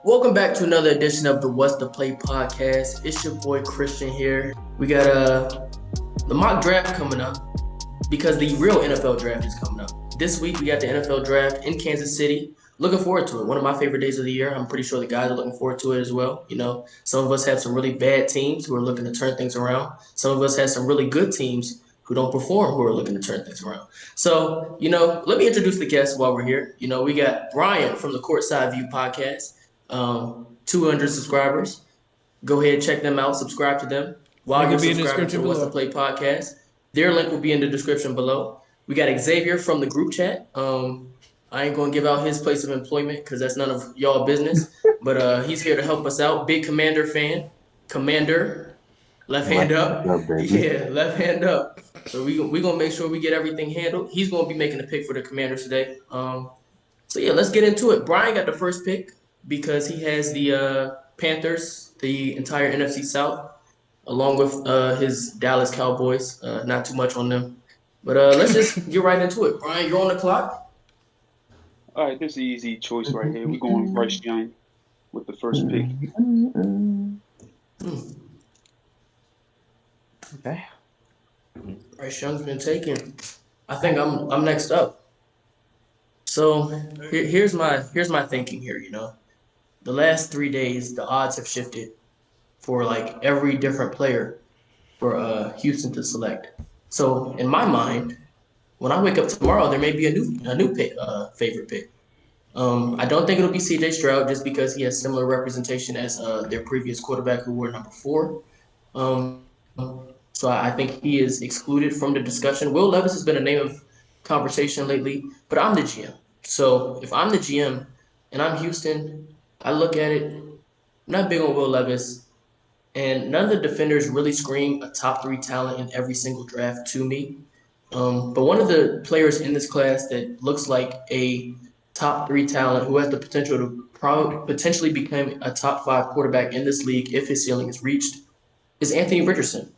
Welcome back to another edition of the What's the Play podcast. It's your boy Christian here. We got the mock draft coming up because the real NFL draft is coming up. This week we got the NFL draft in Kansas City. Looking forward to it. One of my favorite days of the year. I'm pretty sure the guys are looking forward to it as well. You know, some of us have some really bad teams who are looking to turn things around. Some of us have some really good teams who don't perform who are looking to turn things around. So, let me introduce the guests while we're here. We got Brian from the Courtside View podcast. 200 subscribers. Go ahead, check them out, subscribe to them. While Link you're will be in the subscribing to description the What's the below. Play podcast, their link will be in the description below. We got Xavier from the group chat. I ain't gonna give out his place of employment because that's none of y'all business. But he's here to help us out. Big Commander fan. Commander, left hand What's up. up, baby? Yeah, left hand up. So we gonna make sure we get everything handled. He's gonna be making a pick for the Commanders today. So yeah, let's get into it. Brian got the first pick because he has the Panthers, the entire NFC South, along with his Dallas Cowboys. Not too much on them, but let's just get right into it. Brian, you're on the clock. All right, this is an easy choice right here. We're going Bryce Young with the first pick. Okay. Bryce Young's been taken. I think I'm next up. So here's my thinking here. The last 3 days the odds have shifted for like every different player for Houston to select. So in my mind, when I wake up tomorrow, there may be a new pick, favorite pick. I don't think it'll be C.J. Stroud just because he has similar representation as their previous quarterback who wore number 4. Um, so I think he is excluded from the discussion. Will Levis has been a name of conversation lately, but I'm the GM. So if I'm the GM and I'm Houston, I look at it. I'm not big on Will Levis. And none of the defenders really scream a top 3 talent in every single draft to me. But one of the players in this class that looks like a top 3 talent who has the potential to potentially become a top 5 quarterback in this league if his ceiling is reached is Anthony Richardson.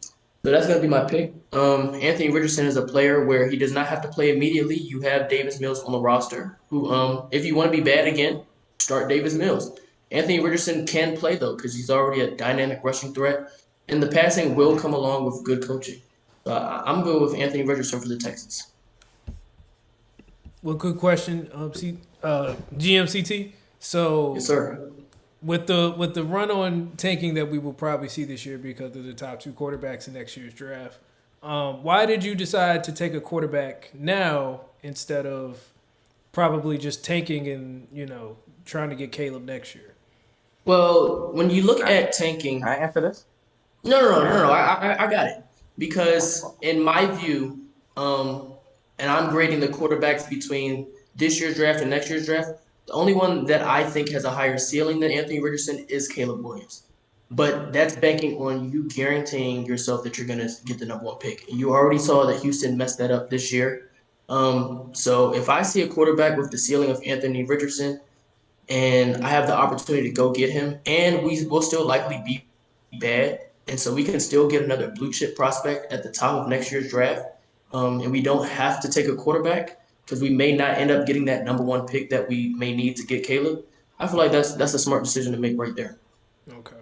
So that's going to be my pick. Anthony Richardson is a player where he does not have to play immediately. You have Davis Mills on the roster, who, if you want to be bad again, start Davis Mills. Anthony Richardson can play, though, because he's already a dynamic rushing threat, and the passing will come along with good coaching. So I'm good with Anthony Richardson for the Texans. Well, good question, GMCT. Yes, So sir. with the run on tanking that we will probably see this year because of the top 2 quarterbacks in next year's draft, why did you decide to take a quarterback now instead of probably just tanking and trying to get Caleb next year? Well, when you look Can at can I tanking, answer this? no. I got it because in my view, um, and I'm grading the quarterbacks between this year's draft and next year's draft. The only one that I think has a higher ceiling than Anthony Richardson is Caleb Williams. But that's banking on you guaranteeing yourself that you're gonna get the number 1 pick. And you already saw that Houston messed that up this year. So if I see a quarterback with the ceiling of Anthony Richardson and I have the opportunity to go get him, and we will still likely be bad, and so we can still get another blue chip prospect at the top of next year's draft, and we don't have to take a quarterback because we may not end up getting that number 1 pick that we may need to get Caleb. I feel like that's a smart decision to make right there. Okay.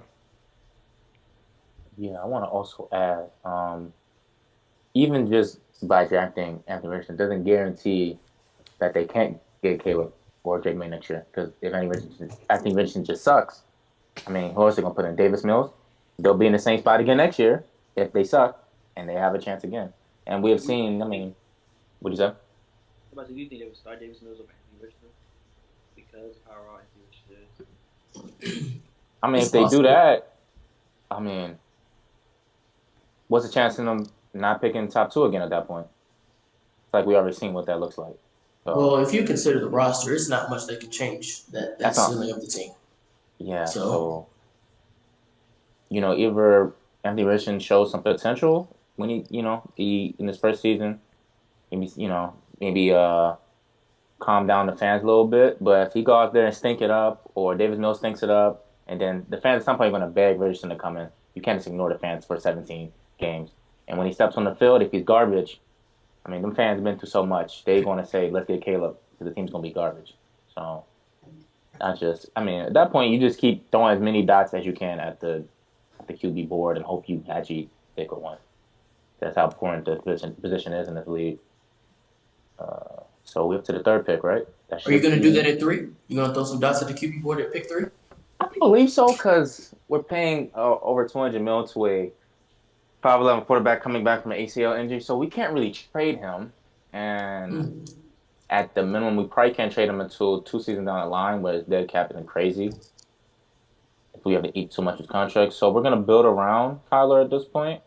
Yeah, I want to also add, even just by drafting Anthony Richardson doesn't guarantee that they can't get Caleb or Jake May next year. Because if Anthony Richardson just sucks, I mean, who else are going to put in? Davis Mills? They'll be in the same spot again next year if they suck, and they have a chance again. And we have seen, I mean, what do you say? About do you think they would start Davis Mills over Anthony Richardson because of how raw Anthony Richardson I mean, It's if they do possible. that, I mean, what's the chance in them not picking top 2 again at that point? It's like we already seen what that looks like. Well, So if you consider the roster, it's not much that can change that that's not, ceiling of the team. yeah. So So either Anthony Richardson shows some potential when he in his first season, maybe calm down the fans a little bit. But if he go out there and stink it up, or Davis Mills stinks it up, and then the fans at some point are going to beg Richardson to come in. You can't just ignore the fans for 17 games. And when he steps on the field, if he's garbage, I mean, them fans have been through so much. They're going to say, "Let's get Caleb," because the team's going to be garbage. So Not just. I mean, at that point, you just keep throwing as many dots as you can at the QB board and hope you actually pick a one. That's how important the position is in this league. So we're up to the third pick, right? That Are you should gonna do be. that at 3? You gonna throw some dots at the QB board at pick 3? I believe so because we're paying over 200 mil to a 5'11" quarterback coming back from an ACL injury, so we can't really trade him. And Hmm. at the minimum, we probably can't trade him until 2 seasons down the line, where his dead cap isn't crazy if we have to eat too much of his contract. So we're gonna build around Kyler at this point.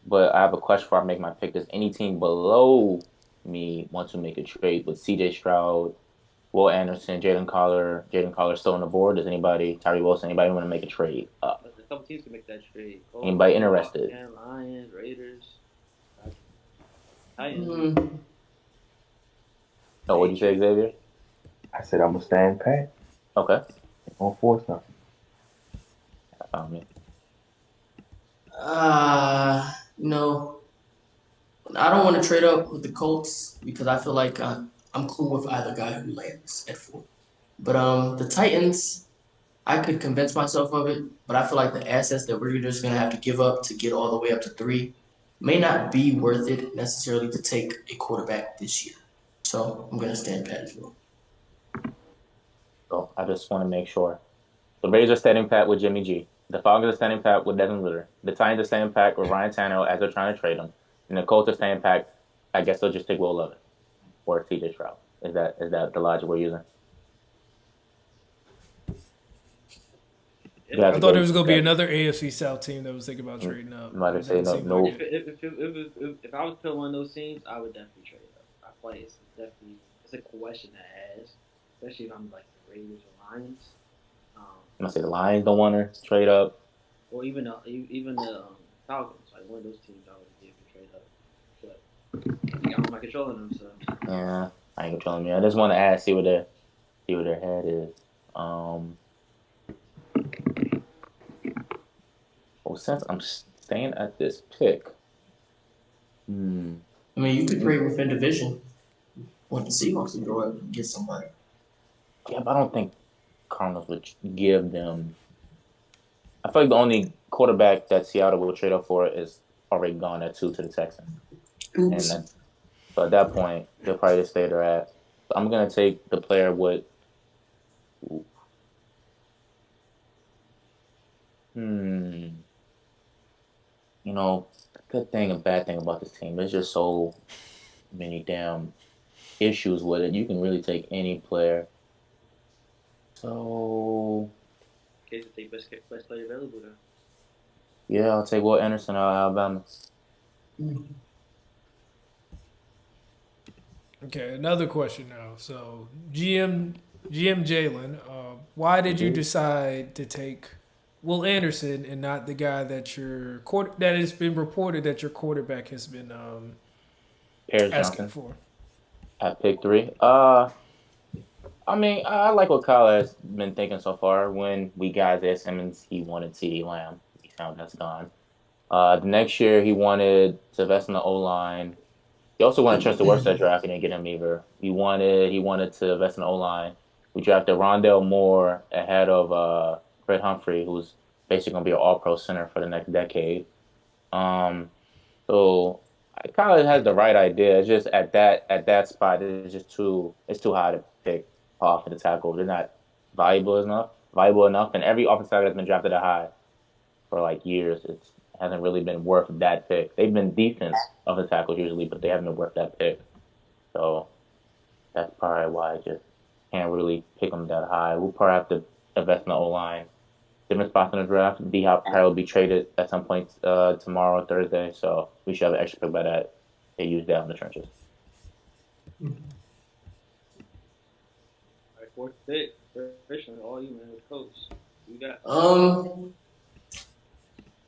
But I have a question before I make my pick. Does any team below me want to make a trade with CJ Stroud, Will Anderson, Jaden Collar still on the board? Does anybody, Tyree Wilson, anybody want to make a trade up? But a couple teams can make that trade. Colts, Anybody interested? Washington, Lions, Raiders, Titans. Hmm. Oh, what'd you say, Xavier? I said I'm gonna stand pat. Okay. Ain't gonna force nothing. I found me. No, I don't want to trade up with the Colts because I feel like I'm cool with either guy who lands at 4. But the Titans, I could convince myself of it, but I feel like the assets that we're just gonna have to give up to get all the way up to 3 may not be worth it necessarily to take a quarterback this year. So I'm gonna stand pat as well. So I just want to make sure. The Raiders are standing pat with Jimmy G. The Falcons are standing pat with Devin Ritter. The Titans are standing pat with Ryan Tannehill as they're trying to trade him. And the Colts are standing pat. I guess they'll just take Will Levis or CJ Stroud. Is that the logic we're using? Yeah. I thought there was gonna be another AFC South team that was thinking about trading up. Might have It said doesn't no. seem No. like it. If I was put one of those teams, I would definitely trade up. I feel like it's a question to ask, especially if I'm like the Raiders or Lions, um, I'm gonna say the Lions don't want to trade up. or even the Falcons. Like one of those teams, I would give a trade up. But I got my controlling them, so Yeah, I ain't controlling me. I just want to ask, see where their head is. Um, well, since I'm staying at this pick, hmm, I mean, you could trade within division. Want the Seahawks to go up and get somebody. yeah, but I don't think Cardinals would give them. I feel like the only quarterback that Seattle will trade up for is already gone at 2 to the Texans, and Oops. then, so at that point they'll probably just stay they're at. So I'm gonna take the player with. Hmm. You know, good thing and bad thing about this team. There's just so many damn issues with it. You can really take any player. So in case they best player available then. yeah, I'll take Will Anderson out of Alabama. Okay, another question now. So GM Jalen, why did you decide to take Will Anderson and not the guy that that has been reported that your quarterback has been Paris asking Johnson for? at pick 3. I mean, I like what Kyle has been thinking so far. When we got Isaiah Simmons, he wanted CeeDee Lamb. He found that's gone. The next year, he wanted to invest in the O line. He also wanted Trent Worth that draft. He didn't get him either. He wanted to invest in the O line. We drafted Rondale Moore ahead of Fred Humphrey, who's basically going to be an All Pro center for the next decade. Um, so I kind of has the right idea. It's just at that spot, it's too high to pick off of the tackle. They're not valuable enough, and every offensive tackle that's been drafted that high for like years, it hasn't really been worth that pick. They've been decent offensive tackles usually, but they haven't been worth that pick. So that's probably why I just can't really pick them that high. We'll probably have to invest in the O line. Different spots in the draft. D Hop probably will be traded at some point tomorrow, Thursday. So we should have an extra pick by that. They use that in the trenches. All right, fourth pick, Christian, all you man with coach. You got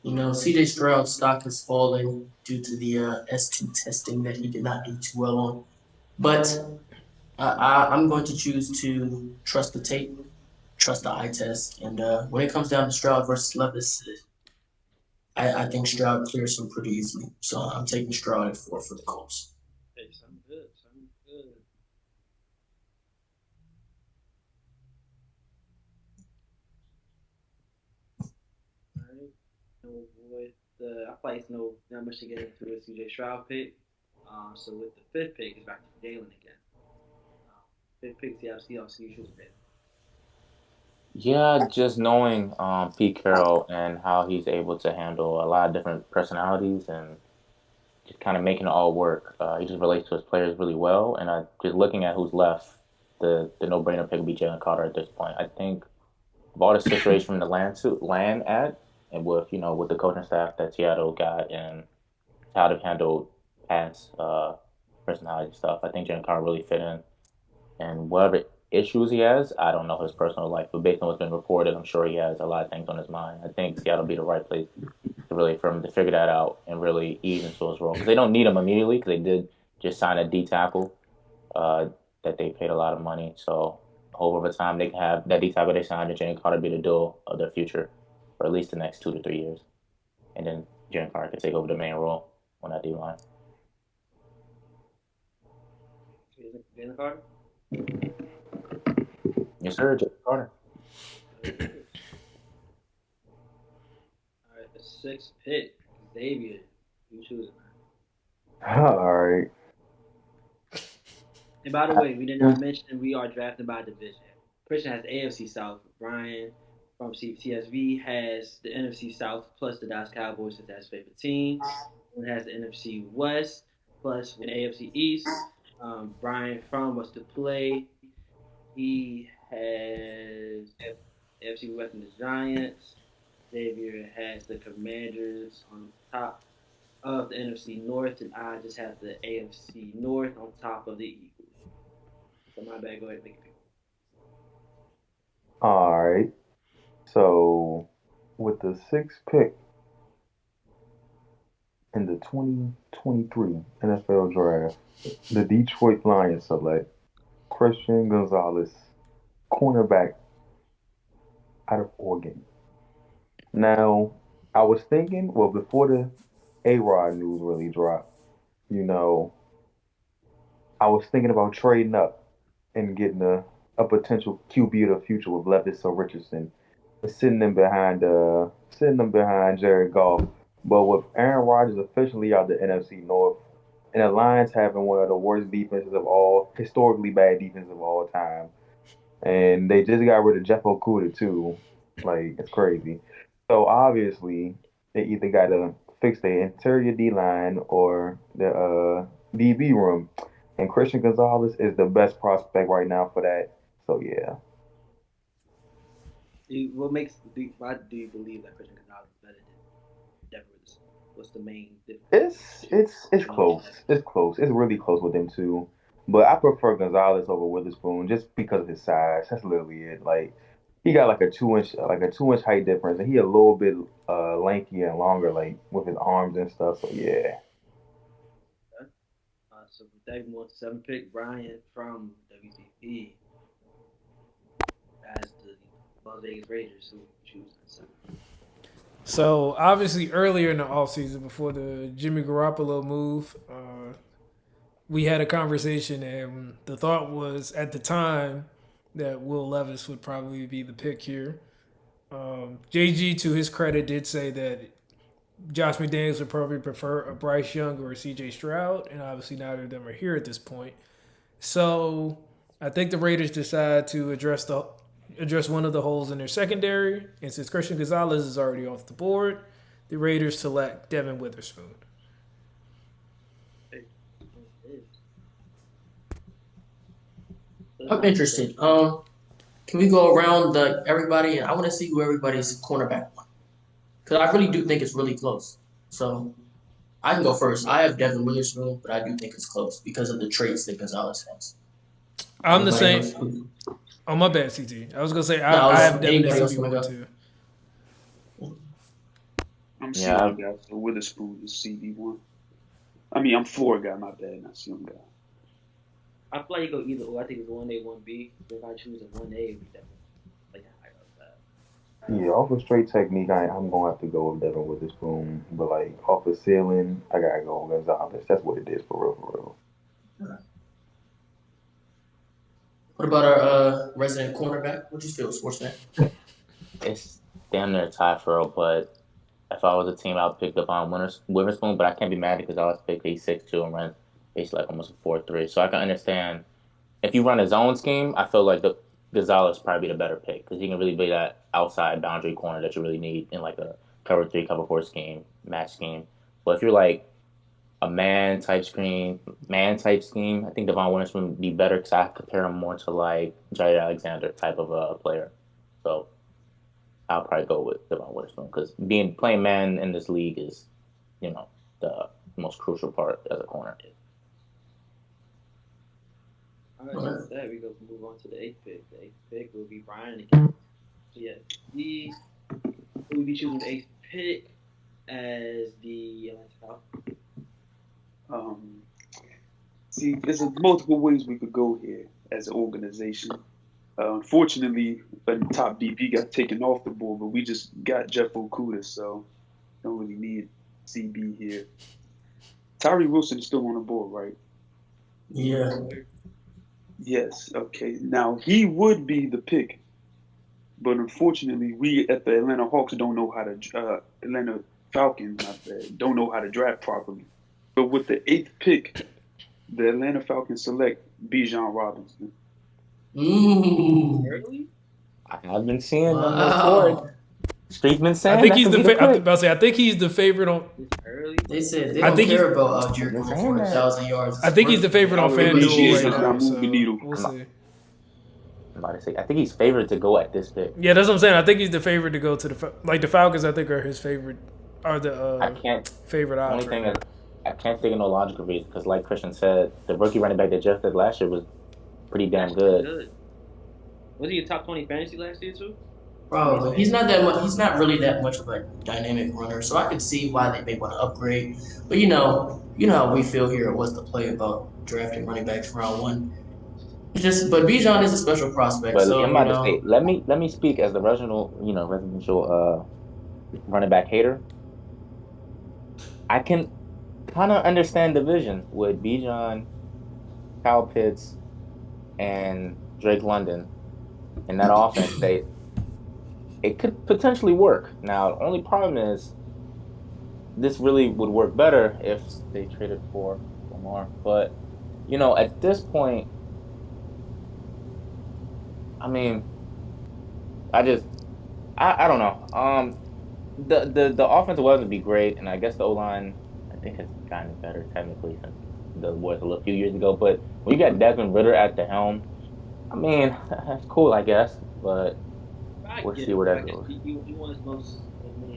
CJ Stroud's stock is falling due to the S2 testing that he did not do too well on. But I'm going to choose to trust the tape, trust the eye test, and when it comes down to Stroud versus Levis, I think Stroud clears him pretty easily. So I'm taking Stroud at 4 for the Colts. hey, sound good, sound good. with the, I probably know not much to get into the CJ Stroud pick. So with the fifth pick, it's back to Jalen again. Fifth pick, Seahawks usually pick. Yeah, just knowing Pete Carroll and how he's able to handle a lot of different personalities and just kind of making it all work. He just relates to his players really well, and just looking at who's left, the no brainer pick would be Jalen Carter at this point. I think of all the situation from the land at, and with with the coaching staff that Seattle got and how to handle past personality stuff, I think Jalen Carter really fit in. And whatever issues he has, I don't know his personal life, but based on what's been reported, I'm sure he has a lot of things on his mind. I think Seattle would be the right place to really for him to figure that out and really ease into his role because they don't need him immediately because they did just sign a D tackle uh, that they paid a lot of money. So over time they can have that D tackle they signed and Jalen Carter be the dual of their future for at least the next 2 to 3 years, and then Jalen Carter can take over the main role on that D line. Jalen Carter. Yes, sir, Jalen Carter. All right, the sixth pick, Xavier. You choose it, man. All right. And by the way, we did not mention we are drafted by division. Christian has the AFC South. Brian from CSV has the NFC South plus the Dallas Cowboys as his favorite team. One has the NFC West plus the AFC East. Brian from What's to Play. He has AFC West and the Giants. Xavier has the Commanders on top of the NFC North, and I just have the AFC North on top of the Eagles. So my bad. Go ahead, make it. All right. So with the sixth pick in the 2023 NFL Draft, the Detroit Lions select Christian Gonzalez, cornerback out of Oregon. Now, I was thinking, well, before the A-Rod news really dropped, you know, I was thinking about trading up and getting a potential QB of the future with Levis or Richardson, sitting them behind Jared Goff. But with Aaron Rodgers officially out the NFC North, and the Lions having one of the worst defenses of all, historically bad defense of all time, and they just got rid of Jeff Okuda too. Like it's crazy. So obviously they either got to fix the interior D line or the DB room, and Christian Gonzalez is the best prospect right now for that. So yeah, Why do you believe that Christian Gonzalez is better than Devin Richardson? What's the main difference? it's close. It's close. It's really close with them too. But I prefer Gonzalez over Witherspoon just because of his size. That's literally it. Like he got like a 2 inch height difference, and he a little bit lanky and longer, like with his arms and stuff. So yeah. Okay. So with that, we move on to seven pick Brian from WTP as the Las Vegas Raiders, who choose at seven. So obviously earlier in the offseason, before the Jimmy Garoppolo move, we had a conversation, and the thought was at the time that Will Levis would probably be the pick here. JG, to his credit, did say that Josh McDaniels would probably prefer a Bryce Young or a CJ Stroud, and obviously neither of them are here at this point. So I think the Raiders decide to address one of the holes in their secondary, and since Christian Gonzalez is already off the board, the Raiders select Devin Witherspoon. I'm interested. Can we go around everybody? I want to see who everybody's cornerback one because I really do think it's really close. So I can go first. I have Devin Witherspoon, but I do think it's close because of the traits that Gonzalez has. I'm the Anybody same. else? Oh, my bad, CT. I was going to say, No, I have Devin anybody as else want to CB1 go? too. I'm Yeah, C1 guy, so Witherspoon is CB1. I mean, I'm floor guy, my bad, not C1 guy. I feel like you go either or. I think it's 1A, 1B. If I choose a 1A, it would be definitely like higher up that. Yeah, off of straight technique, I'm gonna have to go with Devin Witherspoon. But like off of ceiling, I gotta go with Gonzalez. That's what it is for real, for real. What about our resident cornerback? What you feel, SportsFan? it's damn near a tie for real, but if if I was a team, I would pick Devon Witherspoon, but I can't be mad because I always pick a 6'2" and run basically like almost a 4'3". So I can understand if you run a zone scheme, I feel like the Gonzalez probably the better pick because he can really be that outside boundary corner that you really need in like a cover 3, cover 4 scheme, match scheme. But if you're like a man type scheme, I think Devon Witherspoon would be better because I compare him more to like Jair Alexander type of a player. So I'll probably go with Devon Witherspoon because playing man in this league is, the most crucial part as a corner. All right, so with that, we go move on to the eighth pick. The eighth pick will be Brian again. So yeah, who will be choosing the eighth pick as the Atlanta Falcons? See, there's multiple ways we could go here as an organization. Unfortunately, the top DB got taken off the board, but we just got Jeff Okuda, so don't really need CB here. Tyree Wilson is still on the board, right? Yeah. Yes. Okay. Now he would be the pick, but unfortunately, we at the Atlanta Hawks don't know how to Atlanta Falcons, not bad, don't know how to draft properly. But with the eighth pick, the Atlanta Falcons select Bijan Robinson. Early? I have been seeing them move forward. Wow. Street's been saying I think that he's could the. be the pick. I think he's the favorite on. It's early. They said they I don't think care about Algier They're going saying for that. 1,000 yards. I think he's the favorite on FanDuel Appreciation right is now. not moving the needle. We'll see. I'm about to say, I think he's favored to go at this pick. Yeah, that's what I'm saying. I think he's the favorite to go to the Falcons. I think are his favorite. Are the I can't. favorite The only odds. thing Right is, I can't think of no logical reason because, like Christian said, the rookie running back that Jeff did last year was pretty damn good. Was he a top 20 fantasy last year too? Probably. He's not that much. He's not really that much of a dynamic runner, so I could see why they may want to upgrade. But you know how we feel here at What's the Play about drafting running backs round one. But Bijan is a special prospect. But So I'm about to say, let me speak as the residential running back hater. I can kind of understand the vision with Bijan, Kyle Pitts, and Drake London in that offense. It could potentially work. Now, the only problem is this really would work better if they traded for Lamar. But at this point, I mean, I don't know. The offensive weapon would be great, and I guess the O line I think has gotten better technically since was a few years ago. But when you got Desmond Ritter at the helm, I mean that's cool, I guess. But we'll see where that goes. He won his most many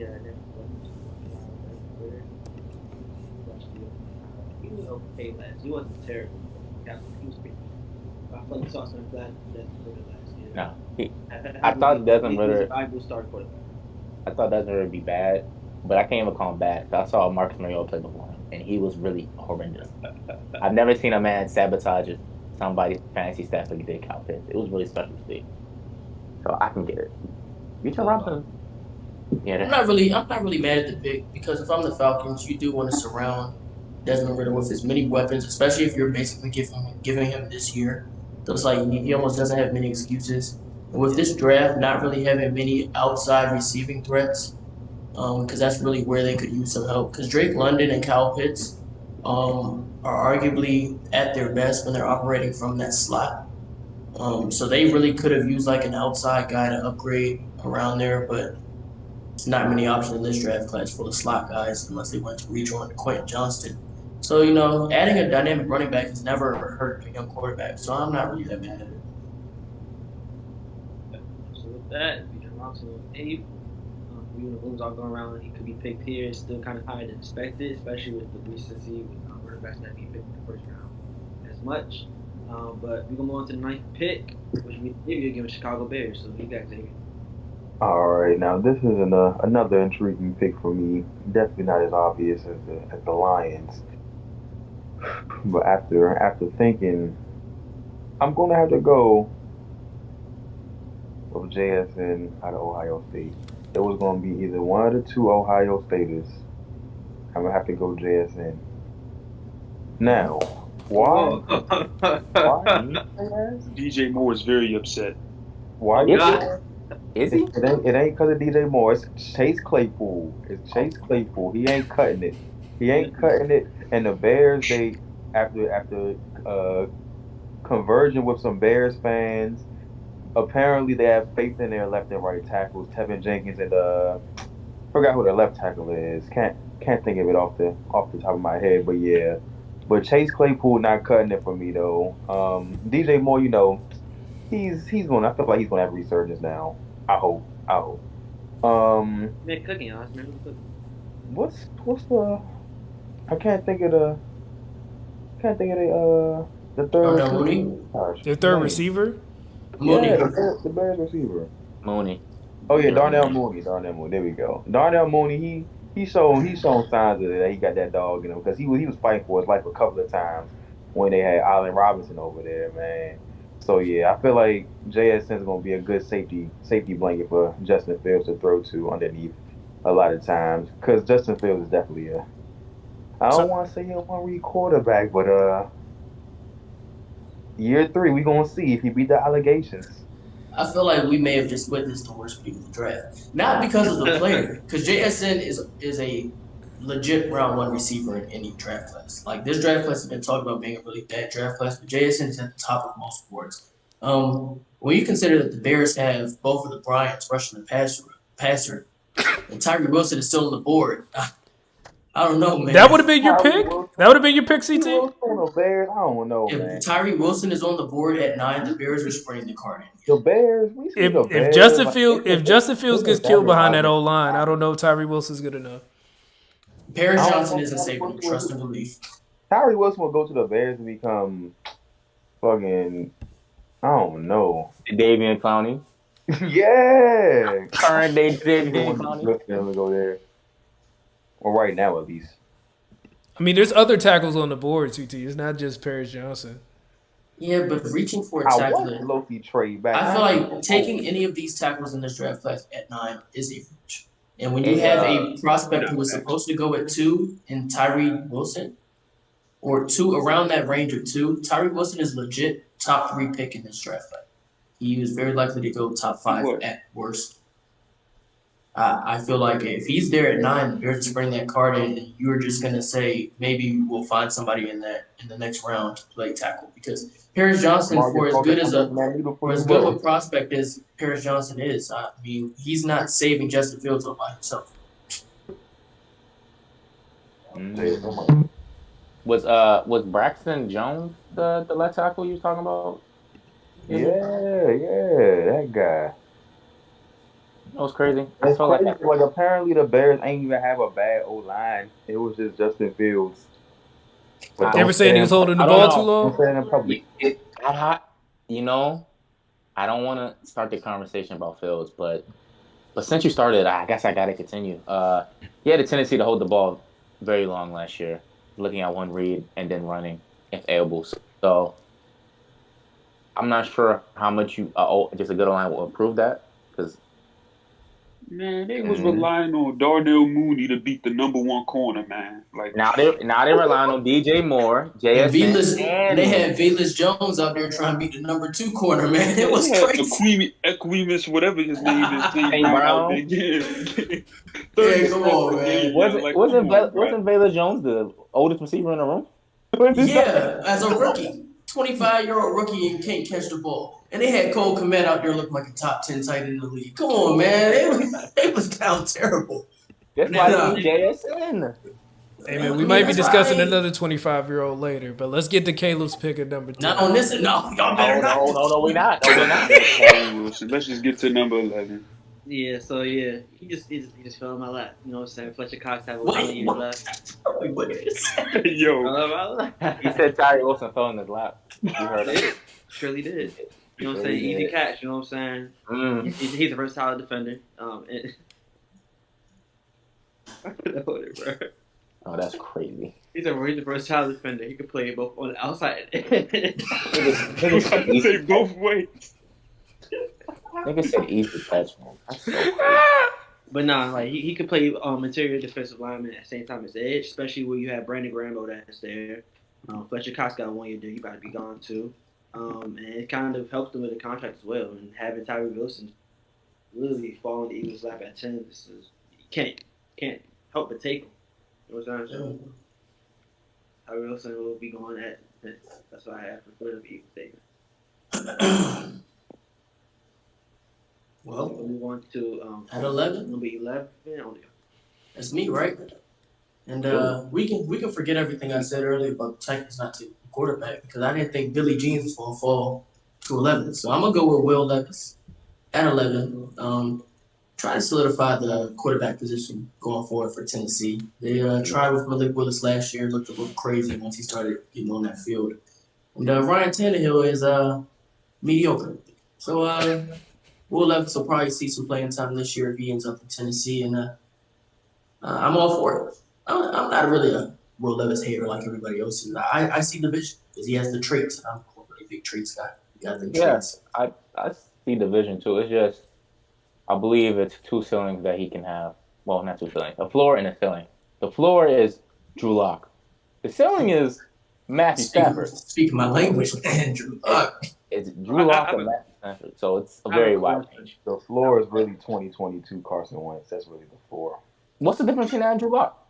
he was okay last. He wasn't terrible. He was pretty. I feel like he saw some flat Desmond Ritter last year. No, I thought Desmond Ritter. Bible start quarterback. I thought Desmond Ritter would be bad, but I can't even call him bad. I saw Marcus Mariota play before him, and he was really horrendous. I've never seen a man sabotage somebody's fantasy stats like he did Kyle Pitts. It was really special to see. So I can get it. Bijan Robinson. Yeah. I'm not really mad at the pick because if I'm the Falcons, you do want to surround Desmond Ritter with as many weapons, especially if you're basically giving him this year. So it's like he almost doesn't have many excuses. And with this draft, not really having many outside receiving threats, because that's really where they could use some help. Because Drake London and Kyle Pitts are arguably at their best when they're operating from that slot. So they really could have used like an outside guy to upgrade around there, but it's not many options in this draft class for the slot guys unless they want to rejoin Quentin Johnston. So, adding a dynamic running back has never hurt a young quarterback, so I'm not really that mad at it. So with that, Bijan Robinson on 8th. Even the rumors are going around, he could be picked here. It's still kind of higher than expected, especially with the recency with running backs not being picked in the first round as much. But we're going to move on to the 9th pick, which we maybe give Chicago Bears. So you got Xavier. All right, now this is another intriguing pick for me. Definitely not as obvious as the Lions, but after thinking, I'm gonna have to go with JSN out of Ohio State. It was gonna be either one of the two Ohio Staters. I'm gonna have to go JSN. Now, why? Why? DJ Moore is very upset. Why? God. Is he? It ain't because of DJ Moore. It's Chase Claypool. It's Chase Claypool. He ain't cutting it. He ain't cutting it. And the Bears, they after uh converging with some Bears fans, apparently they have faith in their left and right tackles, Tevin Jenkins and forgot who the left tackle is. Can't think of it off the top of my head, but yeah. But Chase Claypool not cutting it for me though. DJ Moore, he's going. I feel like he's going to have a resurgence now. I hope. I hope. Man, cooking, Oz, man. Who's cooking? What's the? I can't think of the third Darnell receiver. Mooney, Gosh, Their his third name. receiver. Mooney. Yeah, the Bears receiver. Mooney. Oh yeah, Darnell Mooney. Darnell Mooney. There we go. Darnell Mooney. He's shown signs of it, that he got that dog in him because he was fighting for his life a couple of times when they had Allen Robinson over there, man. So yeah, I feel like JSN's gonna be a good safety blanket for Justin Fields to throw to underneath a lot of times because Justin Fields is definitely a. I don't So want to say a one-read quarterback, but year 3 we gonna see if he beat the allegations. I feel like we may have just witnessed the worst pick of the draft. Not because of the player, because JSN is a legit round one receiver in any draft class. Like this draft class has been talked about being a really bad draft class, but JSN is at the top of most boards. When you consider that the Bears have both of the Bryants rushing the passer, and Tyree Wilson is still on the board, I don't know, that man. would have been your Tyree pick. Wilson. That would have been your pick, Tyree CT. Wilson on the Bears. I don't know, If man. Tyree Wilson is on the board at 9, the Bears are sprinting the card in. The Bears, we see the If Bears. Like, Justin Fields they gets just killed haven't behind gotten that it. old line, I don't know if Tyree Wilson's good enough. Paris I don't Johnson know isn't if Tyree saving the Wilson trust and belief. Tyree Wilson will go to the Bears and become fucking. I don't know. Davian Clowney. Yeah. Current day He Davian wants Clowney. to go there. Well, right now at least. I mean, there's other tackles on the board, CT. It's not just Paris Johnson. Yeah, but reaching for a I want tackle, Loki trade back. I feel I like taking any of these tackles in this draft class at 9 is a reach. And when you Hey, have a prospect who was supposed to go at 2 in Tyree Wilson, or 2 around that range of 2, Tyree Wilson is legit top 3 pick in this draft class. He is very likely to go top 5 at worst. I feel like if he's there at 9, the Bears bring that card in, and you're just gonna say maybe we'll find somebody in the next round to play tackle because Paris Johnson, Marcus for as good of a prospect as Paris Johnson is, I mean he's not saving Justin Fields all by himself. Was Braxton Jones the left tackle you was talking about? Yeah, that guy. That was crazy. I It's felt crazy. like Like apparently the Bears ain't even have a bad O line. It was just Justin Fields. But They don't ever saying he was holding the I don't ball too know. don't long? say it in public. It got hot. You know, I don't want to start the conversation about Fields, but since you started, I guess I got to continue. He had a tendency to hold the ball very long last year, looking at one read and then running if able. So I'm not sure how much just a good line will improve that because Man, they was relying on Darnell Mooney to beat the number 1 corner, man. Like now they're relying on DJ Moore, And they Mooney. had Velus Jones out there trying to beat the number 2 corner, man. It was they had crazy. Equimus, whatever his name is, St. St. Brown out Brown. there. Yeah, come on, man. Wasn't Baylor Jones the oldest receiver in the room? Yeah, as a rookie, 25-year-old rookie and can't catch the ball. And they had Cole Kmet out there looking like a top 10 tight end in the league. Come on, man. It was down terrible. That's why they need JSN. Hey man, we might be discussing another 25-year-old later, but let's get to Caleb's pick at number 10. Not on this. No, y'all better not. No, we're not. No, we're not. Let's just get to number 11. Yeah, so yeah, he just fell in my lap. You know what I'm saying? Fletcher Cox had 1 Wait, years left. Wait, what did you say? Yo, He said Tyree Wilson fell in his lap. You heard it. Surely did. You know what I'm saying? Easy catch. You know what I'm saying? He's a versatile defender. Oh, that's crazy. He's a versatile defender. He can play both on the outside. say both ways. Nigga said easy catch, man. That's so crazy. But nah, like he could play interior defensive lineman at the same time as edge, especially when you have Brandon Grambo that's there. Fletcher Cox got 1 year deal. He about to be gone too. And it kind of helps them with the contract as well. And having Tyree Wilson literally fall in the Eagles' lap at 10. You can't help but take them. You know what I'm saying? Yeah. Tyree Wilson will be going at 10. That's why I have preferred the Eagles taking. Well, We move on to at 11, number 11. that's me, right? And we can forget everything I said earlier about the Titans not taking a quarterback because I didn't think Billy Jeans was gonna fall to 11. So I'm gonna go with Will Levis at 11. Try to solidify the quarterback position going forward for Tennessee. They tried with Malik Willis last year, looked a little crazy once he started getting on that field. And Ryan Tannehill is mediocre. So Will Levis will probably see some playing time this year if he ends up in Tennessee, and I'm all for it. I'm not really a Will Levis hater like everybody else is. I see the vision because he has the traits. I'm a really big traits guy. He got the Yeah, traits. I see the vision too. It's just I believe it's two ceilings that he can have. Well, not two ceilings, a floor and a ceiling. The floor is Drew Lock. The ceiling is Matthew Stafford. Speaking my language, Andrew. It's, it's Drew Lock or Matthew Stafford. So it's a I have very a wide question. range. The floor is really 2022 Carson Wentz. That's really the floor. What's the difference between that and Drew Lock?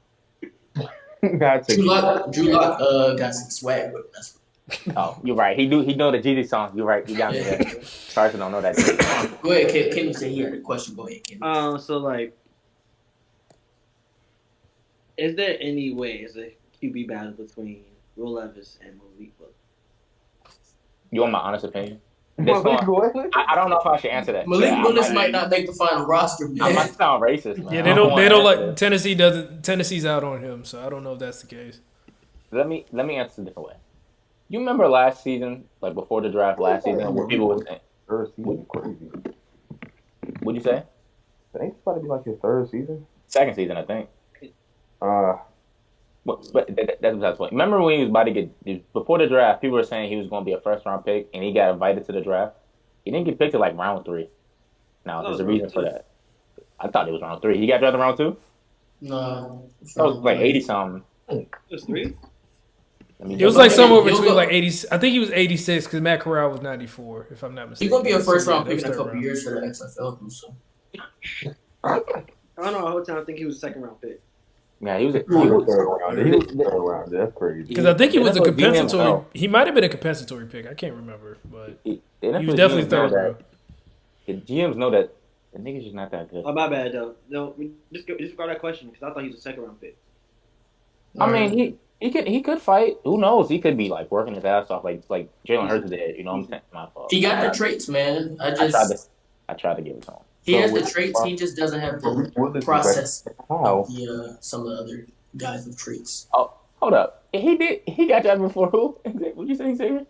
I take Drew Lock got some swag with him. That's Oh, you're right. He know the Jeezy song. You're right. You got me there. Carson don't know that. Jeezy. Go ahead, Kenny said he had a question. Go ahead, Kenny. So like, is there any way is a QB battle between Will Levis and Malik Willis? You want my honest opinion? This one, I don't know if I should answer that. Malik Yeah, Willis might not make the final roster, man. I might sound racist, man. Yeah, I they don't wanna like Tennessee's out on him, so I don't know if that's the case. Let me answer a different way. You remember last season, like before the draft last season, where people were saying, third season crazy. what'd you say? That ain't about to be like his third season. Second season, I think. But that's besides the point. Remember when he was about to get before the draft, people were saying he was going to be a first round pick, and he got invited to the draft. He didn't get picked at like round 3. Now there's a reason for that. I thought it was round 3. He got drafted round 2. No, That was like 80 something. It was 3. It was like somewhere between like 80. I think he was 86 because Matt Corral was 94, if I'm not mistaken. he's gonna be a first round So, yeah, pick in a that was couple third years for the XFL. So I don't know. The whole time I think he was a second round pick. Yeah, he was He was third round. He was third round. That's crazy. Because I think he was a NFL compensatory. GMs He might have been a compensatory pick. I can't remember, but he he was definitely third round. The GMs know that the nigga's just not that good. Oh, my bad though. No, just regard that question because I thought he was a second round pick. I mean, he could fight. Who knows? He could be like working his ass off, like Jalen Hurts did. You know what I'm saying? My fault. he got the traits, man. I tried to give it to him. he has the traits. He just doesn't have the process of some of the other guys with traits. Oh, hold up. He got that before who? What'd you say, Xavier?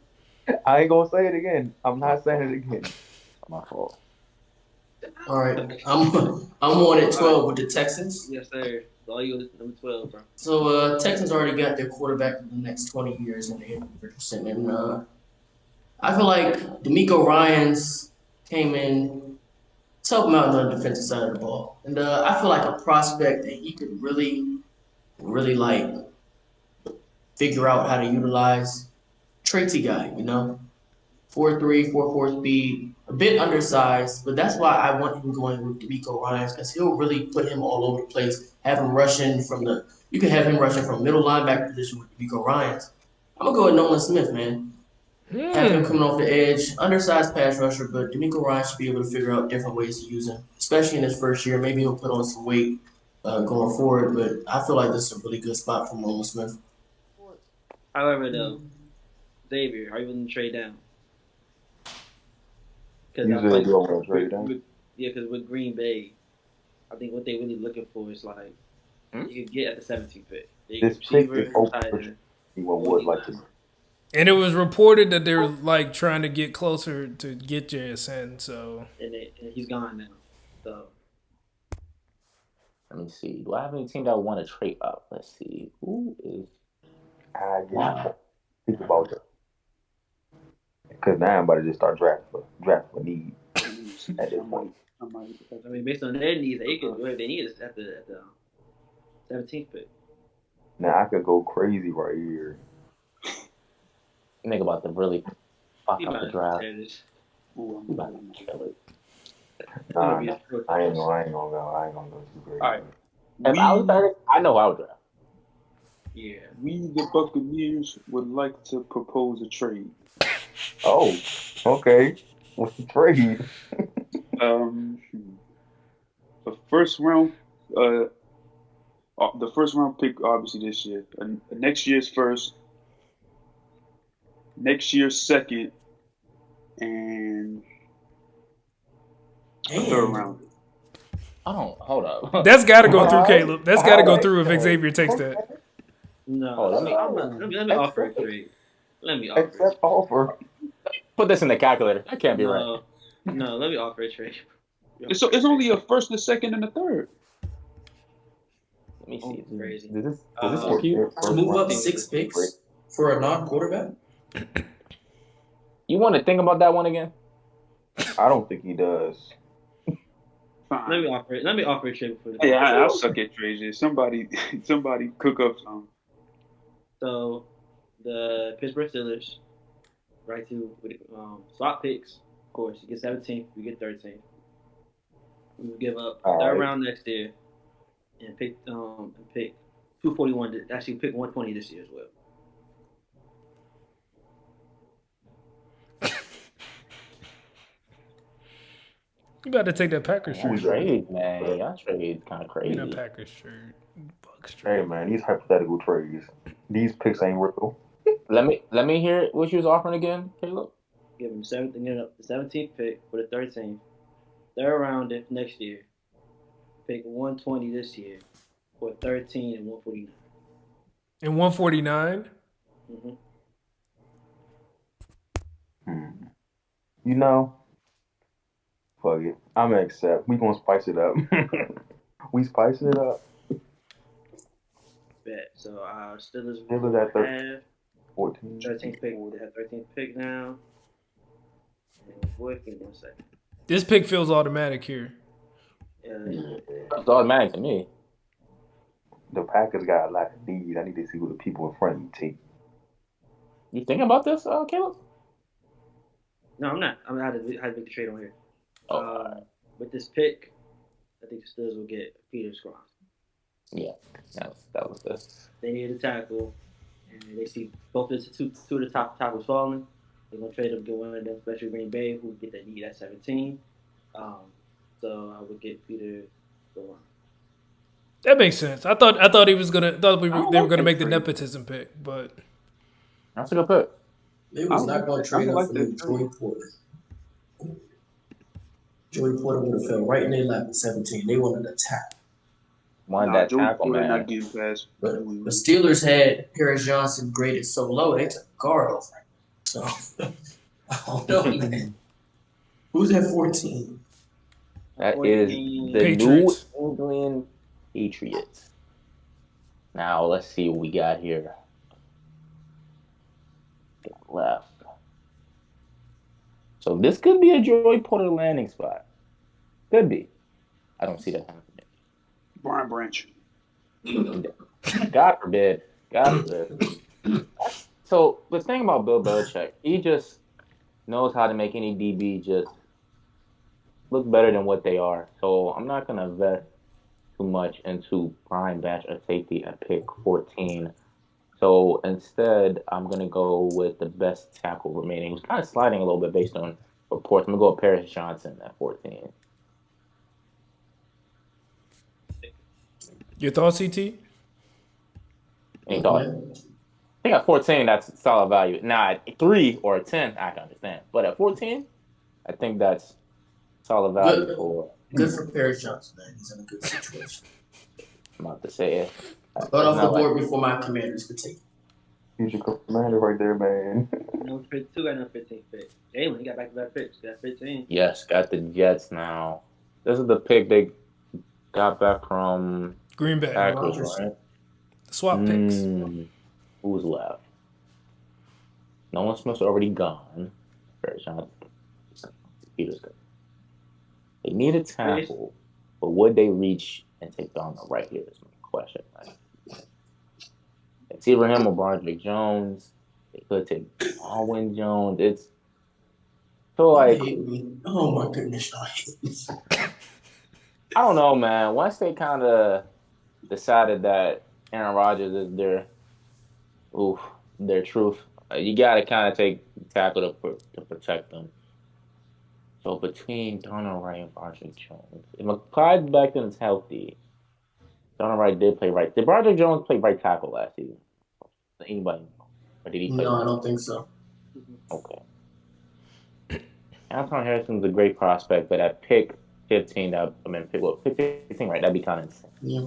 I ain't gonna say it again. I'm not saying it again. My fault. All right, I'm on at 12 with the Texans. Yes, sir. All you number 12, bro. So Texans already got their quarterback for the next 20 years in Anthony Richardson, and I feel like Demarco Ryans came in to help him out on the defensive side of the ball, and I feel like a prospect that he could really like figure out how to utilize. Traitsy guy, 4.3, 4.4 speed, a bit undersized, but that's why I want him going with Demarco Ryans because he'll really put him all over the place. Have him rushing you can have him rushing from middle linebacker position with Demarco Ryans. I'm gonna go with Nolan Smith, man. Have him coming off the edge, undersized pass rusher, but Demarco Ryans should be able to figure out different ways to use him, especially in his first year. Maybe he'll put on some weight going forward, but I feel like this is a really good spot for Nolan Smith. However, though, Xavier, are you willing to trade down? Usually you don't want to trade down. Yeah, because with Green Bay, I think what they're really looking for is like you could get at the 17th pick. This pick is open. Anyone would like to. And it was reported that they're like trying to get closer to get JSN. So and he's gone now. So let me see. Do I have any team that want to trade up? Let's see. Who is? Think about that. Because now I'm about to just start draft for need at this point. I mean, based on their needs, they can do what they need is at the 17th pick. Now I could go crazy right here. Think about the really fuck up the draft. Ooh, I'm about to kill it. gonna Nah, be nah. a short I ain't choice. gonna. I ain't gonna go. I ain't gonna go too crazy. All right. If I was We better, I know I would draft. Yeah. we the Buccaneers would like to propose a trade. Oh, okay. What's the trade? Um, the first round, uh, the first round pick, obviously this year. Next year's first, next year's second, and a third And rounder. I don't. Hold up. That's got to go All through right. Caleb. That's got to All go right. through if Then. Xavier takes Okay. that. No, Oh, let me I'm not. Let me offer a Accept, trade. Let me offer a accept trade. offer. put this in the calculator. That can't be right. No, no, let me offer a trade. Let me So offer a it's trade. only a first, a second, and a third. Let me Oh, see. crazy. Does this For compute? their to first move up round. six Great. picks for a non-quarterback. You want to think about that one again? I don't think he does. Let Fine. me offer it. Let me offer a trade for the Hey, Bucks. I'll suck at trades. Somebody, somebody cook up some. So the Pittsburgh Steelers, right to swap picks. Of course, you get 17th, we get 13th. We would give up a All third right. round next year and pick 241. Actually, pick 120 this year as well. You about to take that Packers Man, y'all shirt, Who's that? man. trade, man. Y'all trade kind of I mean, that crazy. Packers shirt. Bucks Hey trade. man, these hypothetical trades. These picks ain't real. Let me hear what you was offering again, Caleb. Give them the 17th pick for the 13th. Third round next year. Pick 120 this year for 13 and 149. And 149. Mm-hmm. Hmm. You know, fuck it. I'm gonna accept. We gonna spice it up. We spicing it up. Bet. So Steelers It was will at have 14. 13th pick. They have 13th pick now. And boy, give me 1 second. This pick feels automatic here. Yeah. It's automatic to me. The Packers got a lot of D's. I need to see who the people in front of you take. You thinking about this, Caleb? No, I'm not. I'm not how to make the trade on here. Oh, With this pick, I think the Steelers will get Peter Skron. yeah. That was this. They need a tackle, and they see both of the two of the top tackles falling. They're gonna trade them, get one of them, especially Green Bay, who get that need at 17. Um, so I would get Peter Skron. That makes sense. I thought he was gonna. Thought I don't they were like gonna that make the trade. nepotism pick, but That's a good pick. They I was don't not like going that. to I trade don't up like for that no trade. Joey Porter. Joey Porter would have fell right in their lap at 17. They wanted a tackle. Wanted Nah, that Joey tackle, Porter not man. getting past But New the England. Steelers had Paris Johnson graded so low, they took a guard over him. So, I don't know, man. Who's at 14? That is 14. the New Patriots. England Patriots. Now let's see what we got here. Got left. So this could be a Joy Porter landing spot. Could be. I don't see that happening. Brian Branch. God forbid. God forbid. So the thing about Bill Belichick, he just knows how to make any DB just look better than what they are. So I'm not gonna invest too much into prime batch or safety at pick 14. So instead, I'm gonna go with the best tackle remaining. It's kind of sliding a little bit based on reports. I'm gonna go with Paris Johnson at 14. Your thoughts, CT? Any thoughts? Man. I think at 14, that's solid value. Now at 3 or 10, I can understand. But at 14, I think that's solid value Good for. good for Paris Johnson, man. He's in a good situation. I'm about to say it. Got It's off the not like board before my commanders could take it. He's your commander right there, man. No 52 got no 15th pick. Jalen, he got back to back picks. Got 15. yes, got the Jets now. This is the pick they got back from Green Bay. Aaron Packers, Rodgers. right? Swap picks. Who's left? Nolan Smith's already gone. Paris Johnson. Peter's good. They need a tackle, but would they reach and take on the right here is my question. Right? It's either him or Broderick Jones. They could take Alwyn Jones. So Y'all like, hate me. Oh my goodness, y'all hate me. I don't know, man. Once they kind of decided that Aaron Rodgers is their truth, you got to kind of take tackle to protect them. So between Donald Wright and Broderick Jones, if Clyde Becton is healthy, Donald Wright did play right. Did Broderick Jones play right tackle last season? Anybody know? Or did he play No, I left? don't think so. Okay. Anton Harrison's a great prospect, but at pick 15, pick 15, right? That'd be kind of insane. Yeah.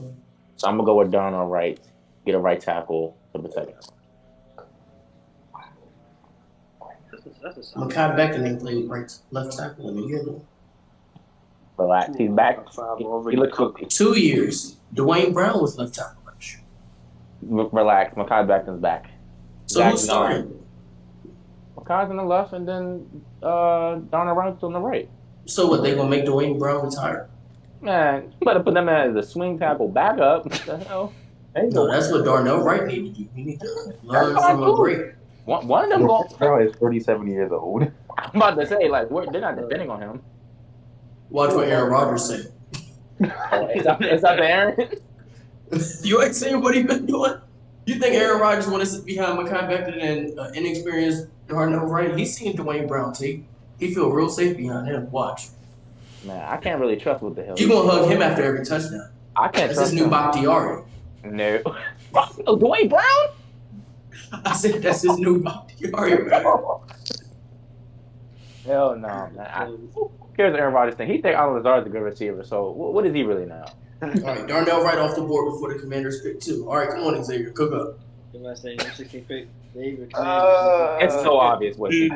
So I'm gonna go with Donald Wright, get a right tackle to protect him. That's a solid. Mekhi Becton played left tackle in a year though. Relax, he's back. Five He already looks cooked. healthy. 2 years. Dwayne Brown was left tackle last year. Relax, Mekhi Becton's back. So who's starting? Mekhi's on the left, and then Donald Wright's on the right. So what? They gonna make Dwayne Brown retire? Man, you better put them as a swing tackle backup. What the hell? No, that's what Darnell Wright need to do. He need to learn That's fine, from a too. break. One of them go. Brown is 37 years old. I'm about to say, like, they're not depending on him. Watch what Aaron Rodgers say. Oh, is that the Aaron? You ain't seen what he been doing? You think Aaron Rodgers want to sit behind Mekhi Becton and inexperienced Darnell Wright? He's seen Dwayne Brown take. He feel real safe behind him. Watch. Man, I can't really trust what the hell. You gonna hug him after every touchdown? I can't That's trust his new him. Bakhtiari. No. Oh, Dwayne Brown? I said that's his new Bakhtiari. Man. Hell no, man. Who cares what Aaron Rodgers think? He think Alan Lazard's a good receiver, so what is he really now? All right, Darnell Wright off the board before the Commanders pick 2. All right, come on, Xavier, cook up. You might say 16 pick. David. It's so obvious what He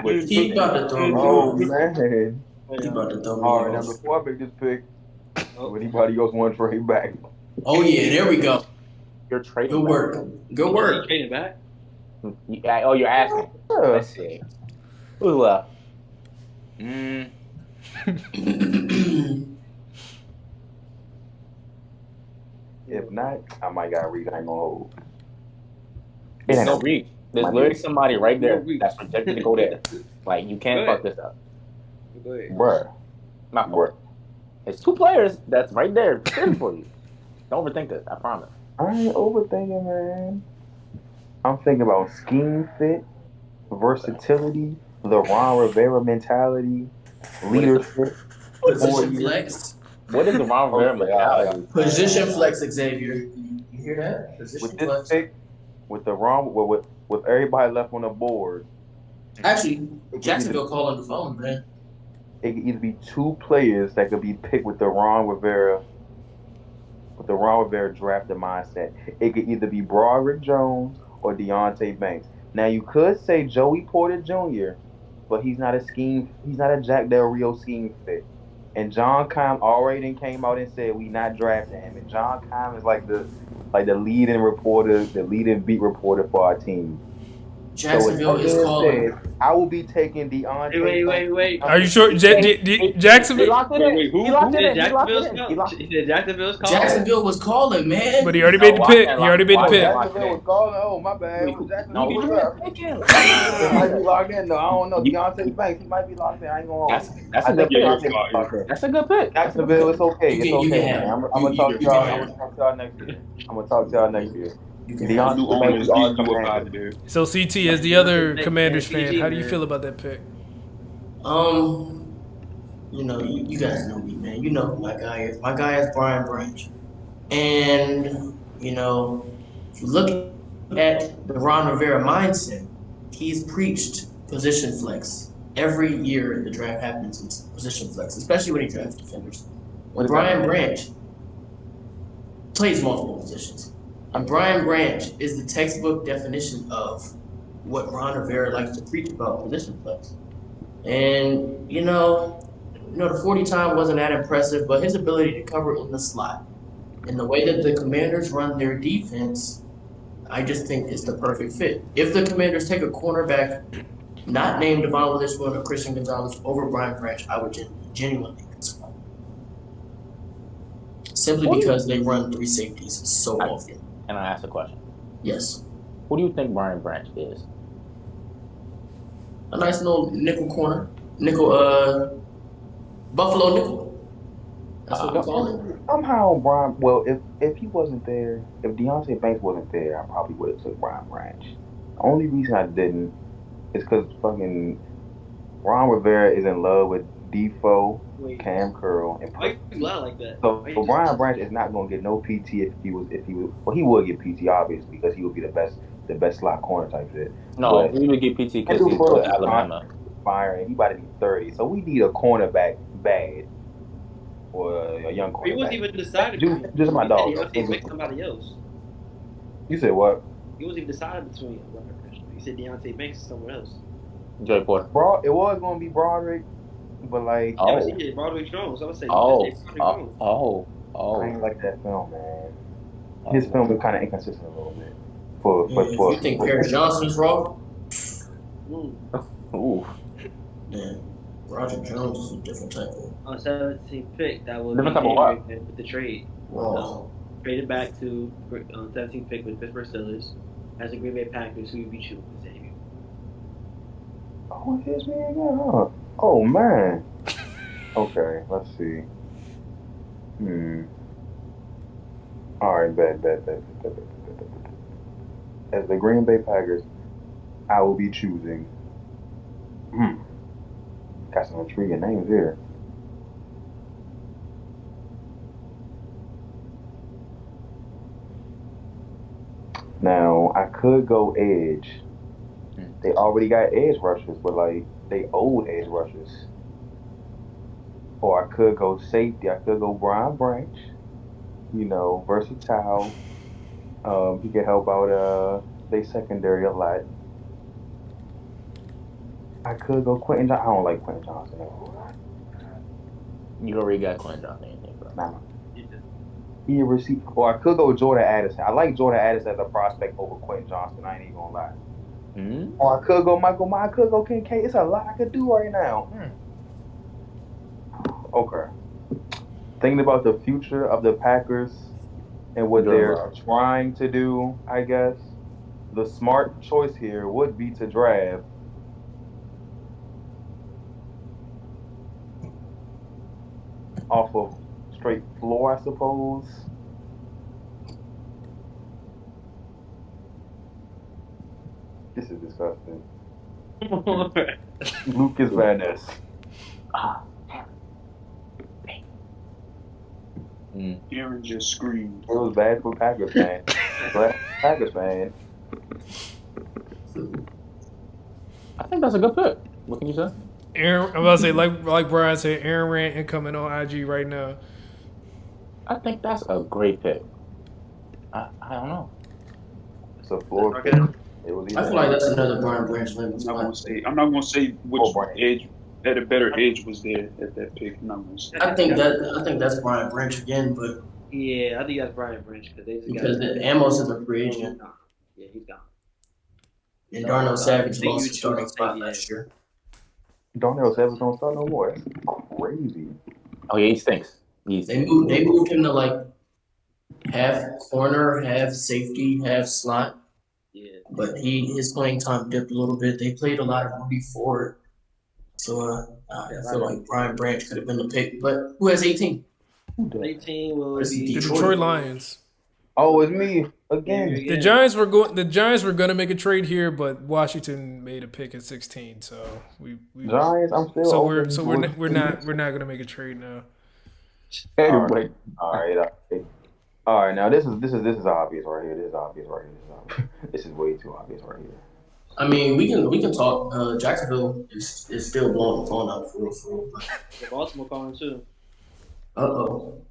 about to throw me. Oh man! He about to throw me. All right, now off. before I make this pick, if anybody else want to trade back, Oh yeah, there we go. You're trading. Good work. Good work. Trading back. Oh, you're asking. Let's see. Who's left? if not, I might gotta read. I ain't gonna hold. There's no reach. There's literally somebody right there reach. that's projected to go there. Like, you can't fuck this up. Go ahead. Bruh. Not for it. It's 2 players that's right there sitting for you. Don't overthink this. I promise. I ain't overthinking, man. I'm thinking about scheme fit, versatility, the Ron Rivera mentality, leadership. Position flex. What is the Ron Rivera mentality? Position flex, Xavier. You hear that? Position With this flex. pick, with the wrong, with everybody left on the board, Actually, Jacksonville calling the phone, man. it could either be 2 players that could be picked with the Ron Rivera drafted mindset. It could either be Broderick Jones or Deontay Banks. Now you could say Joey Porter Jr., but he's not a Jack Del Rio scheme fit. And John Keim already came out and said we not drafting him. And John Keim is like the leading reporter, the leading beat reporter for our team. Jacksonville is calling. I will be taking Deontay. Wait. Are you sure? Jacksonville? He locked it in. Wait, who? He locked it in. He said Jacksonville's calling. Jacksonville was calling, man. But he already made the pick. He already made the pick. Jacksonville was calling. Oh, my bad. No, Jacksonville he was up. He might be locked in, though. I don't know. Deontay Banks, he might be locked in. I ain't gonna hold. That's a good pick. That's a good pick. Jacksonville, it's okay. It's You can okay, have man. it. I'm gonna talk to You can y'all. have I'm gonna talk to y'all next year. I'm gonna talk to y'all next year. You can Deontay New Banks owners is our need to do about commander. it, dude. So CT, as the other Commanders PG, fan, how do you man. feel about that pick? You know, you guys know me, man. You know who my guy is. My guy is Brian Branch. And, you know, if you look at the Ron Rivera mindset, he's preached position flex. Every year the draft happens, it's position flex, especially when he drafts defenders. When Brian Branch plays multiple positions. And Brian Branch is the textbook definition of what Ron Rivera likes to preach about position flex. And, you know, the 40 time wasn't that impressive, but his ability to cover in the slot and the way that the Commanders run their defense, I just think it's the perfect fit. If the Commanders take a cornerback not named Devon Witherspoon or Christian Gonzalez over Brian Branch, I would genuinely consider. Simply because they run 3 safeties so often. And I asked a question. Yes. Who do you think Brian Branch is? A nice little nickel corner. nickel, Buffalo nickel. That's what we call it. I'm high on Brian. Well, if he wasn't there, if Deontay Banks wasn't there, I probably would have took Brian Branch. The only reason I didn't is because fucking Ron Rivera is in love with Defoe, Wait, Cam Curl, and why you Percy. lie like that? So Why you just Brian Branch is not gonna get no PT if he was well he would get PT obviously because he would be the best slot corner type shit. No, But he would get PT that because dude he's for with Alabama. firing, he about to be 30. So we need a cornerback bad or a young he wasn't cornerback. even decided Just, between just them. my He said dog he though. Deontay Banks somebody else. You said what? He wasn't even decided between them. He said Deontay Banks is someone else. Joey Porter. It was gonna be Broderick, but like Yeah, but Oh, he did Broderick Jones. I would say oh, Broderick Jones. I ain't oh. like that film, man. His film is kind of inconsistent a little bit. For Yeah, if you think Paris Johnson is raw, Mm. Ooh. then Roger Jones is a different type of On 17th pick, that would Different be type of Xavier what? with the trade. raw. Traded back to 17th pick with Pittsburgh Steelers. As a Green Bay Packers, who would be choosing Xavier? Oh, here's me again, huh? Oh man. Okay, let's see. All right, bet. As the Green Bay Packers, I will be choosing. Hmm. Got some intriguing names here. Now I could go edge. They already got edge rushers, but like they old edge rushers. Or I could go safety. I could go Brian Branch. Versatile. He can help out they secondary a lot. I could go Quentin Johnson. I don't like Quentin Johnson. You already got Quentin Johnson, anything, bro. Nah, Yeah. he a receiver. Or I could go Jordan Addison. I like Jordan Addison as a prospect over Quentin Johnson. I ain't even gonna lie. Hmm? Or I could go Michael Myers. I could go Kincaid. It's a lot I could do right now. Okay. Thinking about the future of the Packers and what Jordan they're Love. trying to do, I guess the smart choice here would be to draft off of straight floor, I suppose. This is disgusting. Lucas Van Ness. Ah. Aaron just screamed. It was bad for Packers fan. Packers fan. I think that's a good pick. What can you say? Aaron, I'm about to say like Brian said, Aaron Rant incoming on IG right now. I think that's a great pick. I don't know. It's a floor Okay. pick. It was I either feel like that's another Brian Branch I'm win. not gonna say. I'm not gonna say which Branch. edge at a better edge was there at that pick. I'm not gonna say. I think that's Brian Branch again, but Yeah, I think that's Brian Branch because they just because got Amos is a free he's agent gone. Yeah, he's gone. and So, Darnell so I Savage think lost you his choose starting spot Xavier. last year. Darnell Savage don't start no more. That's crazy. Oh yeah, he stinks. They moved him to like half corner, half safety, half slot. Yeah. But his playing time dipped a little bit. They played a lot of Rudy Ford. So I feel like Brian Branch could have been the pick. But who has 18? 18 will This is be The Detroit. Detroit Lions. Oh, it's me Xavier again. The Giants were going. The Giants were going to make a trade here, but Washington made a pick at 16. So we Giants, I'm still so open. we're not going to make a trade now. Anyway, All right. Now this is obvious right here. This is obvious right here. This is way too obvious right here. I mean, we can talk. Jacksonville is still blowing the phone out for real. The Baltimore calling too. Uh-oh.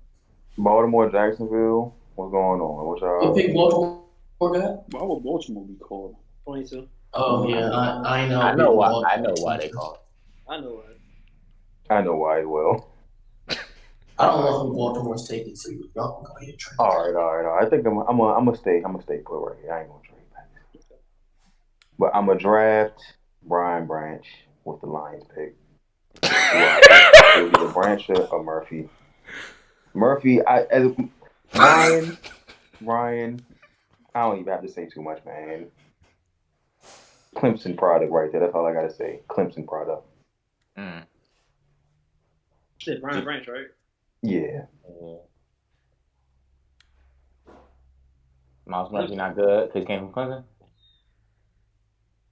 Baltimore, Jacksonville. What's going on? What y'all? What pick Baltimore got? Why would Baltimore be called? 22. Oh yeah, I know. I know why. I know why they call it. I know what. I know why as well. I don't know who Baltimore's taking, so y'all can go ahead and trade. All right. I think I'm gonna stay put right here. I ain't gonna trade back. But I'm gonna draft Brian Branch with the Lions pick. It was either Branch or Murphy. Murphy, Ryan. I don't even have to say too much, man. Clemson product right there. That's all I gotta say. Clemson product. Shit, Brian Branch, right? Yeah. Miles Murphy not good because he came from Clemson.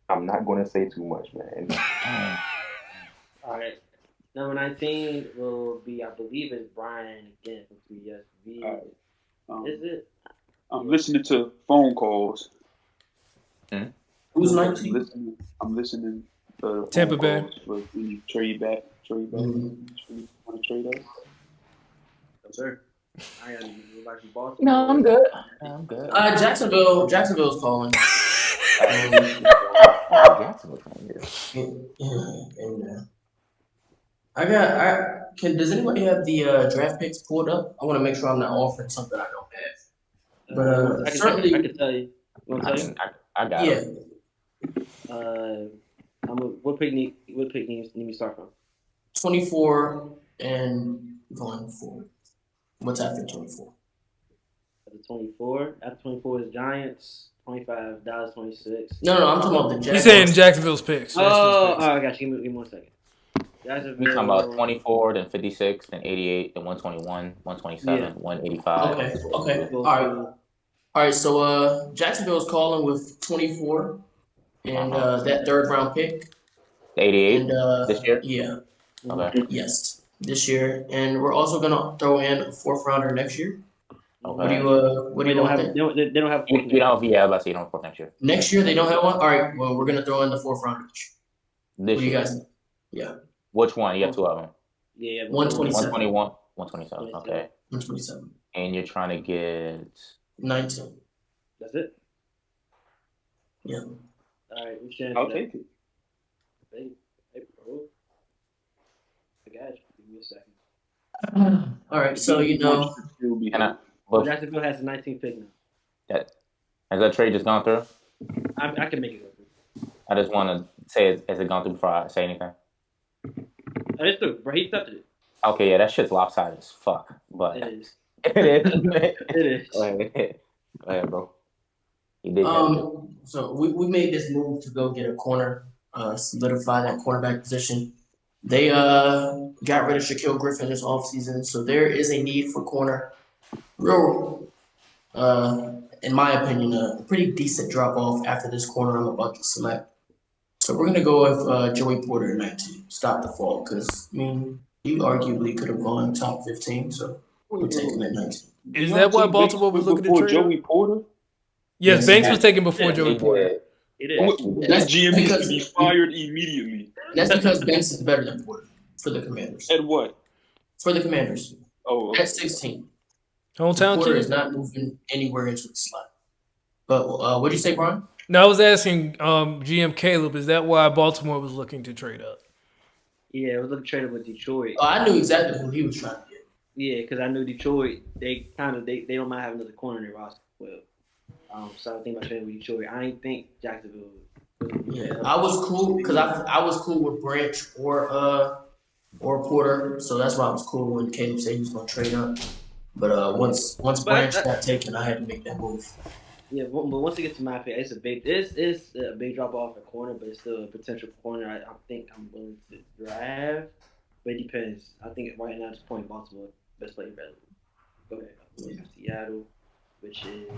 I'm not going to say too much, man. All right. Number 19 will be, I believe, it's Brian again from 3SV. Is it? I'm listening to phone calls. Who's 19? I'm listening to Tampa phone Bay. calls for any trade back. Want to trade us? No, sir. I got to back from Baltimore. No, I'm good. I'm good. Jacksonville's calling. Does anybody have the draft picks pulled up? I want to make sure I'm not offering something I don't have. But certainly, I can tell you. You want to tell you? I got it. What pick need me start from? 24 and going forward. What's after 24? After 24. After 24 is Giants. 25, Dallas 26. No, I'm talking about the Jaguars. He's saying Jacksonville's picks. I got you. Give me 1 second. We're talking about 24, then 56, then 88, then 121, 127, 185. Okay. All right. So Jacksonville's calling with 24 and that third round pick. 88 and this year? Yeah. Okay. Yes, this year, and we're also gonna throw in a 4th rounder next year. Okay. What do you think? They don't have. You don't. Yeah, let's say you don't have 4th next year. Next year they don't have one. All right. Well, we're gonna throw in the 4th rounder. This what do you guys? Yeah. Which one? You have 2 of them. Yeah. 127. 121. 127. Okay. 127. And you're trying to get 19. That's it. Yeah. All right. I'll take it. Hey, bro. I got you. Give me a second. All right. So Jacksonville has the 19th pick now. Has that trade just gone through? I can make it go through. I just want to say, has it gone through before I say anything? It's through, bro. He touched it. Okay, yeah, that shit's lopsided as fuck. But it is. It is. It is. Go ahead, bro. He did. So we made this move to go get a corner, solidify that cornerback position. They got rid of Shaquille Griffin this offseason, so there is a need for corner. Real, in my opinion, a pretty decent drop off after this corner I'm about to select. So we're gonna go with Joey Porter at 19. Stop the fall, because I mean he arguably could have gone top 15. So we're taking him at 19. Is that why Baltimore was looking to trade Joey Porter? Yes, Banks was taken before Joey Porter. It is. That GM needs to be fired immediately. That's because Banks is better than Porter for the Commanders. At what? For the Commanders. Oh, at 16. Hometown Porter kid? is not moving anywhere into the slot. But what did you say, Brian? No, I was asking GM Caleb, is that why Baltimore was looking to trade up? Yeah, I was looking to trade up with Detroit. Oh, I knew exactly who he was trying to get. Yeah, because I knew Detroit, they don't mind having another corner in their roster. Well, so I think about trading with Detroit. I didn't think Jacksonville. Yeah, I was cool because I was cool with Branch or Porter, so that's why I was cool when Caleb said he was going to trade up. But once Branch got taken, I had to make that move. Yeah, but once it gets to my pick, it's a big drop off at corner, but it's still a potential corner. I think I'm willing to draft, but it depends. I think right now at this point, Baltimore best player available. Go ahead. Yeah. Seattle, which is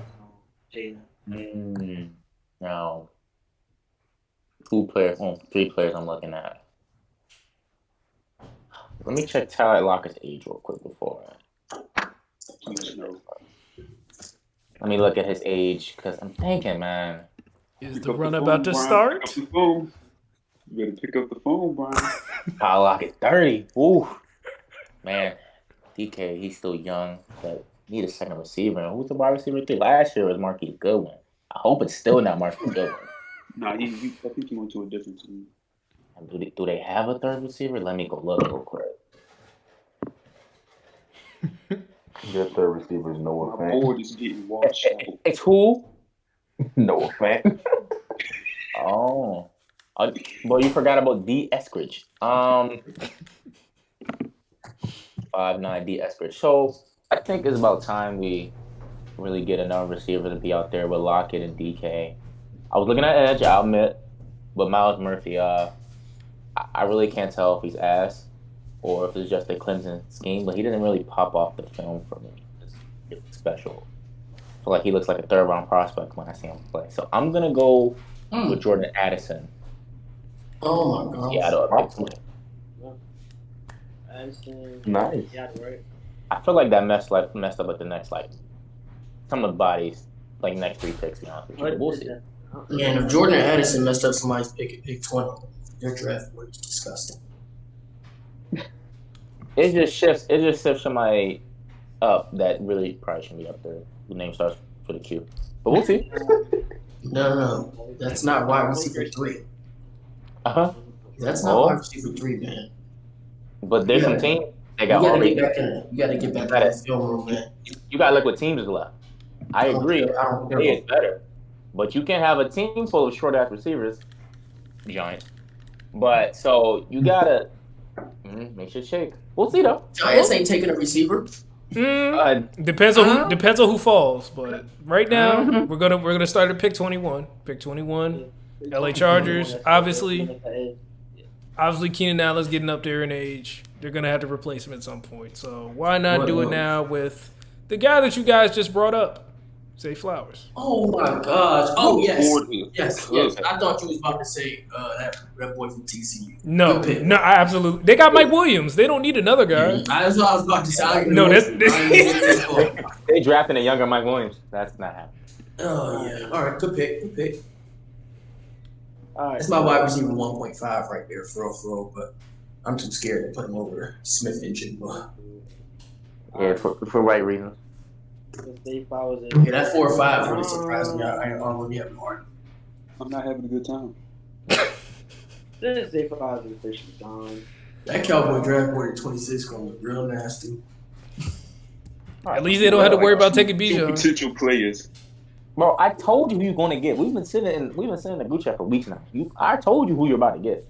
Jalen. Now, 3 players I'm looking at. Let me check Tyler Lockett's age real quick before. Let me look at his age because I'm thinking, man. Is the run about to start? You better pick up the phone, Brian. Tyler Lockett, 30. Ooh, man. DK, he's still young, but need a second receiver. Who's the wide receiver 3? Last year was Marquise Goodwin. I hope it's still not Marquise Goodwin. Nah, I think he went to a different team. Do they have a 3rd receiver? Let me go look real quick. Their 3rd receiver is Noah Fant. My board is getting washed out. It's who? Noah Fant. Oh. Well, you forgot about D. Eskridge. 5'9" D. Eskridge. So I think it's about time we really get another receiver to be out there with Lockett and DK. I was looking at edge, I'll admit, but Miles Murphy, I really can't tell if he's ass or if it's just a Clemson scheme, but he didn't really pop off the film for me. It's special. I feel like he looks like a third round prospect when I see him play. So I'm gonna go with Jordan Addison. Oh my gosh. Seattle at pick 20. Addison. Nice. Yeah, right. I feel like that messed up like the next some of the bodies like next 3 picks. To be honest with you, but we'll see. Yeah, and if Jordan Addison messed up somebody's pick at pick 20, their draft board is disgusting. It just shifts somebody up that really probably shouldn't be up there. The name starts with a Q, but we'll see. No, that's not wide receiver 3. That's not wide receiver 3, man. But there's some teams that got You already. gotta get back in that film room, man. You gotta look what teams is left. I agree. I don't care. It's better, but you can have a team full of short ass receivers, Giants. But so you gotta make sure shake. We'll see though. Giants ain't taking a receiver. Depends on who falls, but right now we're gonna start at pick 21. Pick 21, LA Chargers. Obviously Keenan Allen's getting up there in age. They're gonna have to replace him at some point. So why not do it now with the guy that you guys just brought up, Zay Flowers? Oh my gosh! Oh yes. Yes. I thought you was about to say that boy from TCU. No, absolutely. They got Mike Williams. They don't need another guy. That's what I was about to say. No, they drafting a younger Mike Williams. That's not happening. Oh yeah. All right. Good pick. All right. That's my wide receiver 1.5 right there for real. But I'm too scared to put him over Smith-Njigba. Yeah, for right reasons. Zay Flowers. Yeah, that 4 or 5 really surprised me. I don't really have an heart. I'm not having a good time. Then Zay Flowers is officially gone. That Cowboy draft board at 26 gonna look real nasty. At least they don't have to worry about taking Two Bijan. potential players. Bro, I told you who you're gonna get. We've been sitting in the group chat for weeks now. I told you who you're about to get.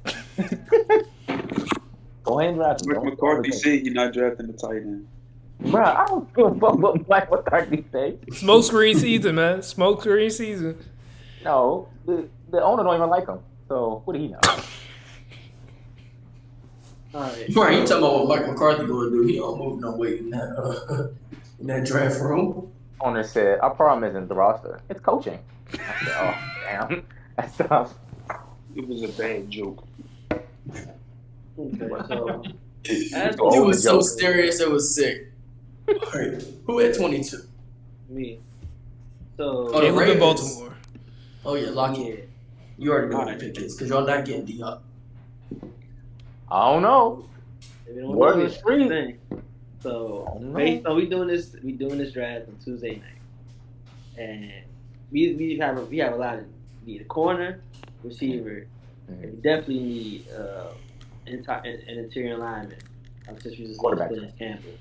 Go ahead and draft him. Mike McCarthy said he's not drafting the tight end. Bro, I don't give a fuck what Mike McCarthy say. Smoke screen season, man. Smoke screen season. No, the owner don't even like him. So what do he know? All right. Right, you talking about what Mike McCarthy gonna do? He don't move no weight in that draft room. Owner said, our problem isn't the roster, it's coaching. I said, oh damn, that's tough. It was a bad joke. Okay, so It was so serious, it was sick. All right, who had 22? me. So Caleb in Baltimore. Oh yeah, Lockett. yeah. You already know what the pick is because y'all not getting D-Hop. I don't know. They don't Word know is free. thing. So based on we doing this draft on Tuesday night, and we have a lot of need a corner, receiver, and we definitely need an interior lineman. Since we just lost Dennis Campbell.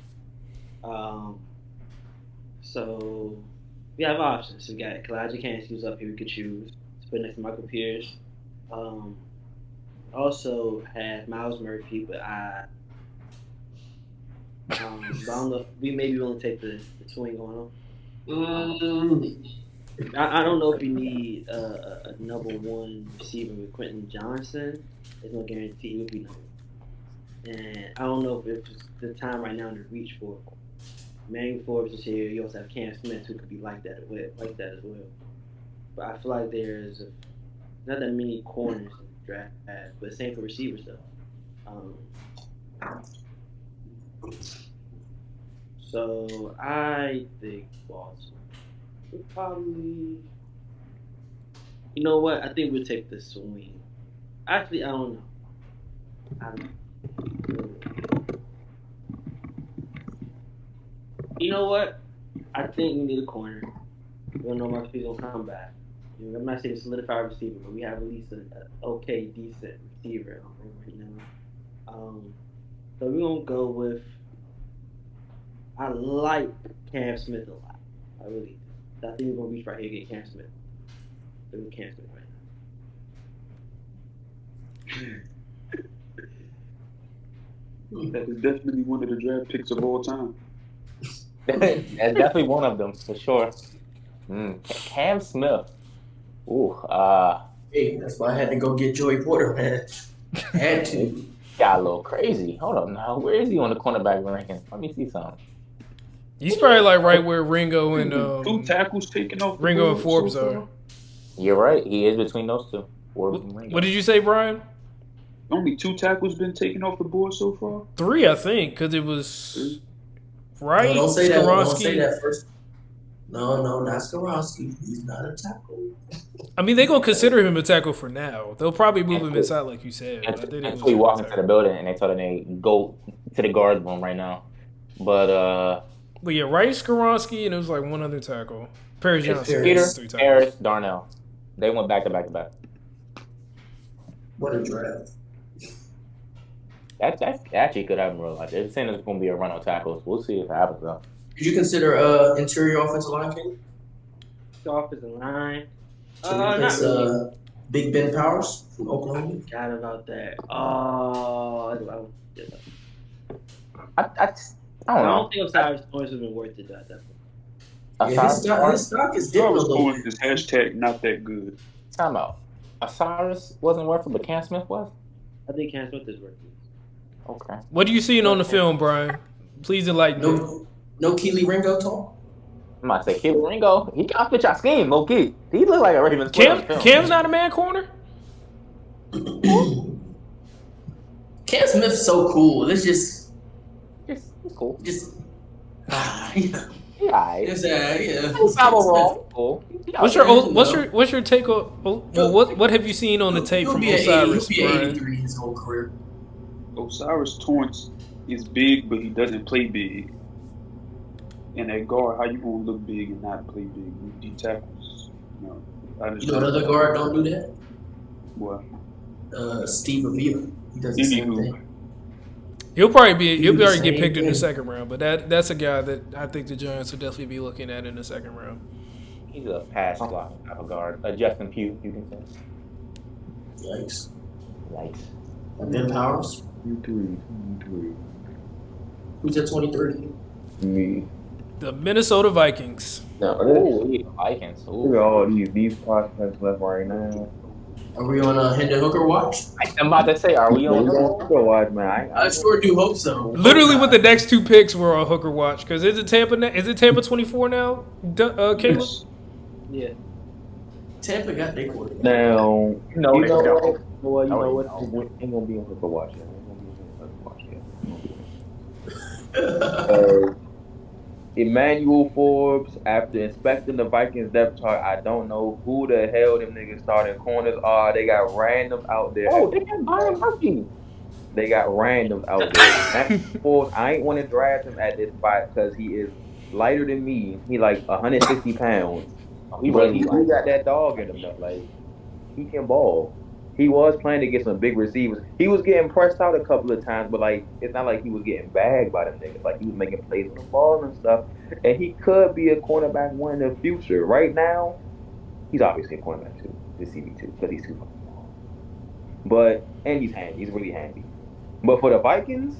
So we have options. We got Kalijah Kancey who's up here. We could choose to put next to Michael Pierce. Also have Miles Murphy, but I don't know if we maybe want to take the swing on him. I don't know if you need a number one receiver with Quentin Johnson. There's no guarantee he would be number one. And I don't know if it's the time right now to reach for Manning Forbes is here. You also have Cam Smith who could be like that as well. But I feel like there's not that many corners in the draft, but same for receivers though. So I think Baltimore would probably. You know what? I think we'll take the swing. Actually, I don't know. You know what? I think we need a corner. We don't know much people gonna come back. You know, I'm not saying solidified receiver, but we have at least an okay, decent receiver right now. So we're gonna go with. I like Cam Smith a lot. I really do. I think we're gonna reach right here and get Cam Smith. Look at Cam Smith right now. That is definitely one of the draft picks of all time. That's definitely one of them for sure. Cam Smith. Ooh, Hey, that's why I had to go get Joey Porter, man. Had to. Got a little crazy. Hold up now. Where is he on the cornerback ranking? Let me see something. He's probably like right where Ringo and Two tackles taken off the Ringo and board Forbes so are. far. You're right. He is between those two. What did you say, Brian? Only 2 tackles been taken off the board so far. 3, I think, because it was right. No, don't say that. Don't Skoronski. say that first. No, not Skoronski. He's not a tackle. I mean, they're gonna consider him a tackle for now. They'll probably move him inside, like you said. Until he walks into the building and they told him they go to the guard room right now. But yeah, right, Skoronski, and it was like one other tackle. Paris Johnson. Peter, Harris, Darnell. They went back to back to back. What a draft. That actually could happen in real life. They're saying it's going to be a run on tackles. We'll see if it happens though. Did you consider interior offensive line, King? The offensive line. Not really. Big Ben Powers from Oklahoma. Forgot about that. Oh, I don't know. think Osiris Torrance has been worth it at that point. Yeah, his stock is dipping a little. His hashtag not that good. Time out. Osiris wasn't worth it, but Cam Smith was? I think Cam Smith is worth it. Okay. What are you seeing on the film, Brian? Please enlighten me. No Keely Ringo talk? I'm about to say Keely Ringo. He got fit your scheme, low key. He looked like a Ravens player. Cam's not a man corner? Cam Smith's so cool. It's just He's cool. Yeah. Yeah. Cool. What's your take on what have you seen on the tape from Osiris, He'll be Brian? 83 his whole career. Osiris Torrance is big, but he doesn't play big. And at guard, how you gonna look big and not play big? You D tackles. No. Another guard don't do that? What? Steve Avila. He does the same thing. He'll probably get picked in the second round, but that's a guy that I think the Giants will definitely be looking at in the second round. He's a pass block type of guard. A Justin Pugh, you can say. Yikes. And Ben Powers. 23. Who's at 23? Me. The Minnesota Vikings. No, Vikings. look at all these prospects left right now. Are we on a Hendon Hooker watch? I'm about to say, are we on Hooker watch, man? I sure do hope so. Literally, with the next 2 picks, we're on Hooker watch. Because is it Tampa 24 now? Caleb? Yeah. Tampa got their quarterback. Now, you know what? Ain't gonna be on Hooker watch yet. Emmanuel Forbes, after inspecting the Vikings depth chart, I don't know who the hell them niggas starting corners are. They got random out there. Oh, they got Byron Murphy. They got random out there. Forbes, I ain't want to draft him at this spot because he is lighter than me. He like 160 pounds. He got that dog in him though. Like, he can ball. He was playing to get some big receivers. He was getting pressed out a couple of times, but like it's not like he was getting bagged by them niggas. Like he was making plays with the ball and stuff. And he could be a cornerback one in the future. Right now, he's obviously a cornerback too, the CB2, because he's too fucking small. But he's handy. He's really handy. But for the Vikings,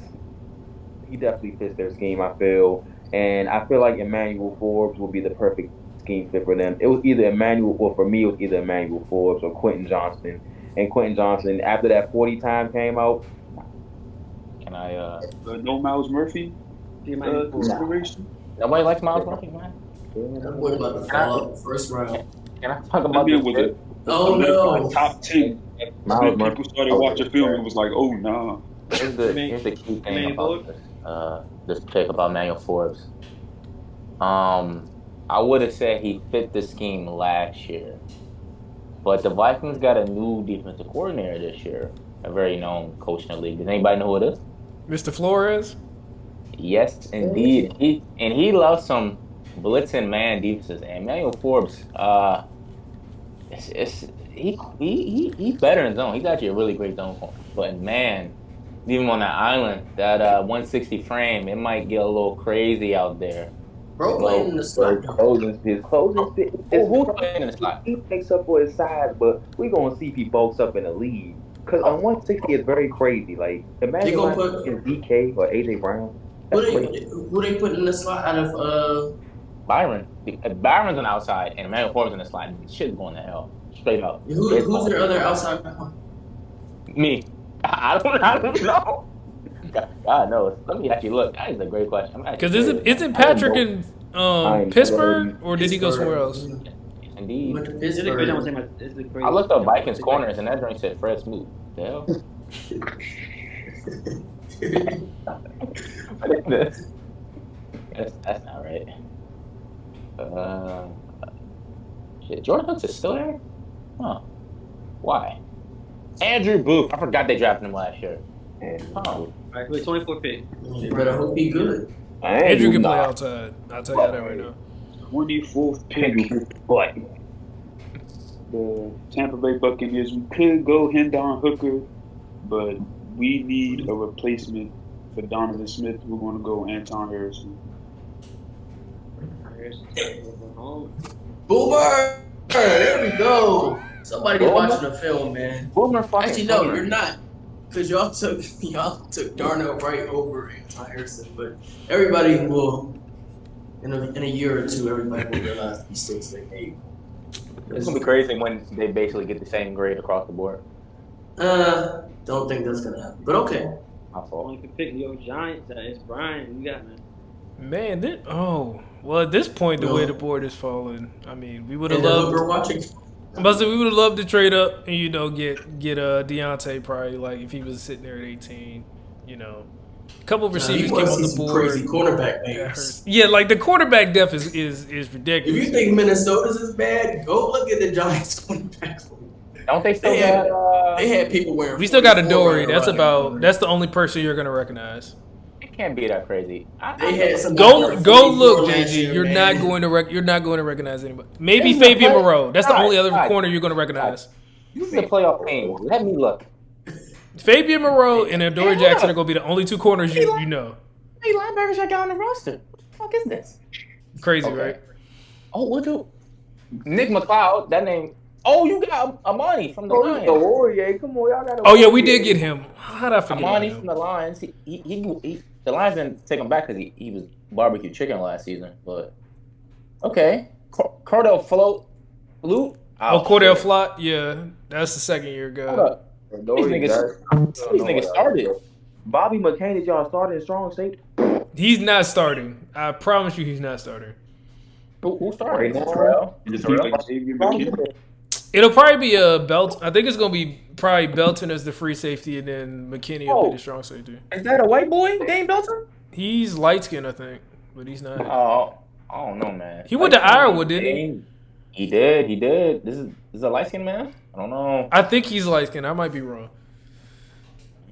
he definitely fits their scheme, I feel. And I feel like Emmanuel Forbes will be the perfect scheme fit for them. It was either Emmanuel, or for me, it was either Emmanuel Forbes or Quentin Johnston. And Quentin Johnston, after that 40 time came out, can I no Miles Murphy consideration? Nobody likes Miles Murphy, man. What about the fall first round? Can I talk about this? Oh no! Top 10. Miles Murphy. People started watching film and was like, "Oh nah." Here's the key thing about this pick about Emmanuel Forbes. I would have said he fit the scheme last year. But the Vikings got a new defensive coordinator this year, a very known coach in the league. Does anybody know who it is? Mr. Flores? Yes, indeed. He loves some blitzing man defenses. And Emmanuel Forbes, he's better in zone. He's actually a really great zone corner. But man, even on that island, that 160 frame, it might get a little crazy out there. Bro playing in the slot. His closing Who's playing in the slot? He makes up for his size, but we gonna see if he bulks up in the league. Cause on 160 is very crazy. Like imagine in DK or AJ Brown. Who they put in the slot out of Byron. Byron's on the outside and Emmanuel Forbes on the slot. Shit's going to hell. Straight up. Who's their other outside? Me. I don't know. God knows. Let me actually look. That is a great question. Because isn't Patrick in Pittsburgh, or did he go somewhere else? He Indeed. went to It's the crazy. Pittsburgh. It's the crazy. I looked up Vikings corners, and that joint said Fred Smoot. The hell? What is this? That's not right. Shit. Jordan Hooks is still there? Huh. Why? Andrew Booth. I forgot they drafted him last year. Huh. All right, wait, 24 pick. You better hope he good. Andrew can play outside. I'll tell you that right now. 24th pick. The Tampa Bay Buccaneers. We could go Hendon Hooker, but we need a replacement for Donovan Smith. We're going to go Anton Harrison. Boomer! There we go. Somebody be watching the film, man. Boomer fucking Actually, no, Boomer. you're not. Because y'all took Darnell Wright over Anton Harrison, but everybody will, in a year or two, everybody will realize these things they made. It's gonna be crazy when they basically get the same grade across the board. Don't think that's gonna happen. But okay. My fault. Only could pick New York Giants. It's Brian. You got man. Man, well, at this point, the No. way the board is falling, I mean, we would have And then loved. we're watching. We would have loved to trade up and get Deontay probably, like, if he was sitting there at 18. A couple of receivers came on the some board. crazy cornerback That names. hurts. Yeah, like the quarterback depth is If ridiculous. you think Minnesota's is bad, go look at the Giants cornerback. Don't they still They got? had people wearing. We still got a 44 Dory. running That's the only person you're gonna recognize. It can't be that crazy. They had some. Go guys look, last JG. year, You're man. not going to recognize anybody. Maybe This is a Fabian play- Moreau. That's the Guys, only other guys, corner you're going to recognize. This is a playoff game. Let me look. Fabian Moreau and Adoree Jackson are going to be the only two corners you know. Hey, linebackers I got on the roster. What the fuck is this? Crazy, Okay. right? Oh, what do? Nick McLeod. That name. Oh, you got Amani from the Lions. Warrior, come on, y'all got. Oh yeah, we did get him. How did I forget Amani him? from the Lions. The Lions didn't take him back because he was barbecue chicken last season. But okay, Cordell Flute. Oh, Cordell Flott. Yeah, that's the second year Hold ago. up. These niggas started. Bobby McCain, did y'all start in strong safety? He's not starting. I promise you, he's not starting. Who started? Right now? Terrell. Is it like Xavier McKinney? It'll probably be a Belt. I think it's gonna be probably Belton as the free safety, and then McKinney will be the strong safety. Is that a white boy, Dane Belton? He's light skinned, I think, but he's not. Oh, I don't know, man. He went to Iowa, didn't he? He did. This is a light skinned man? I don't know. I think he's light skinned. I might be wrong.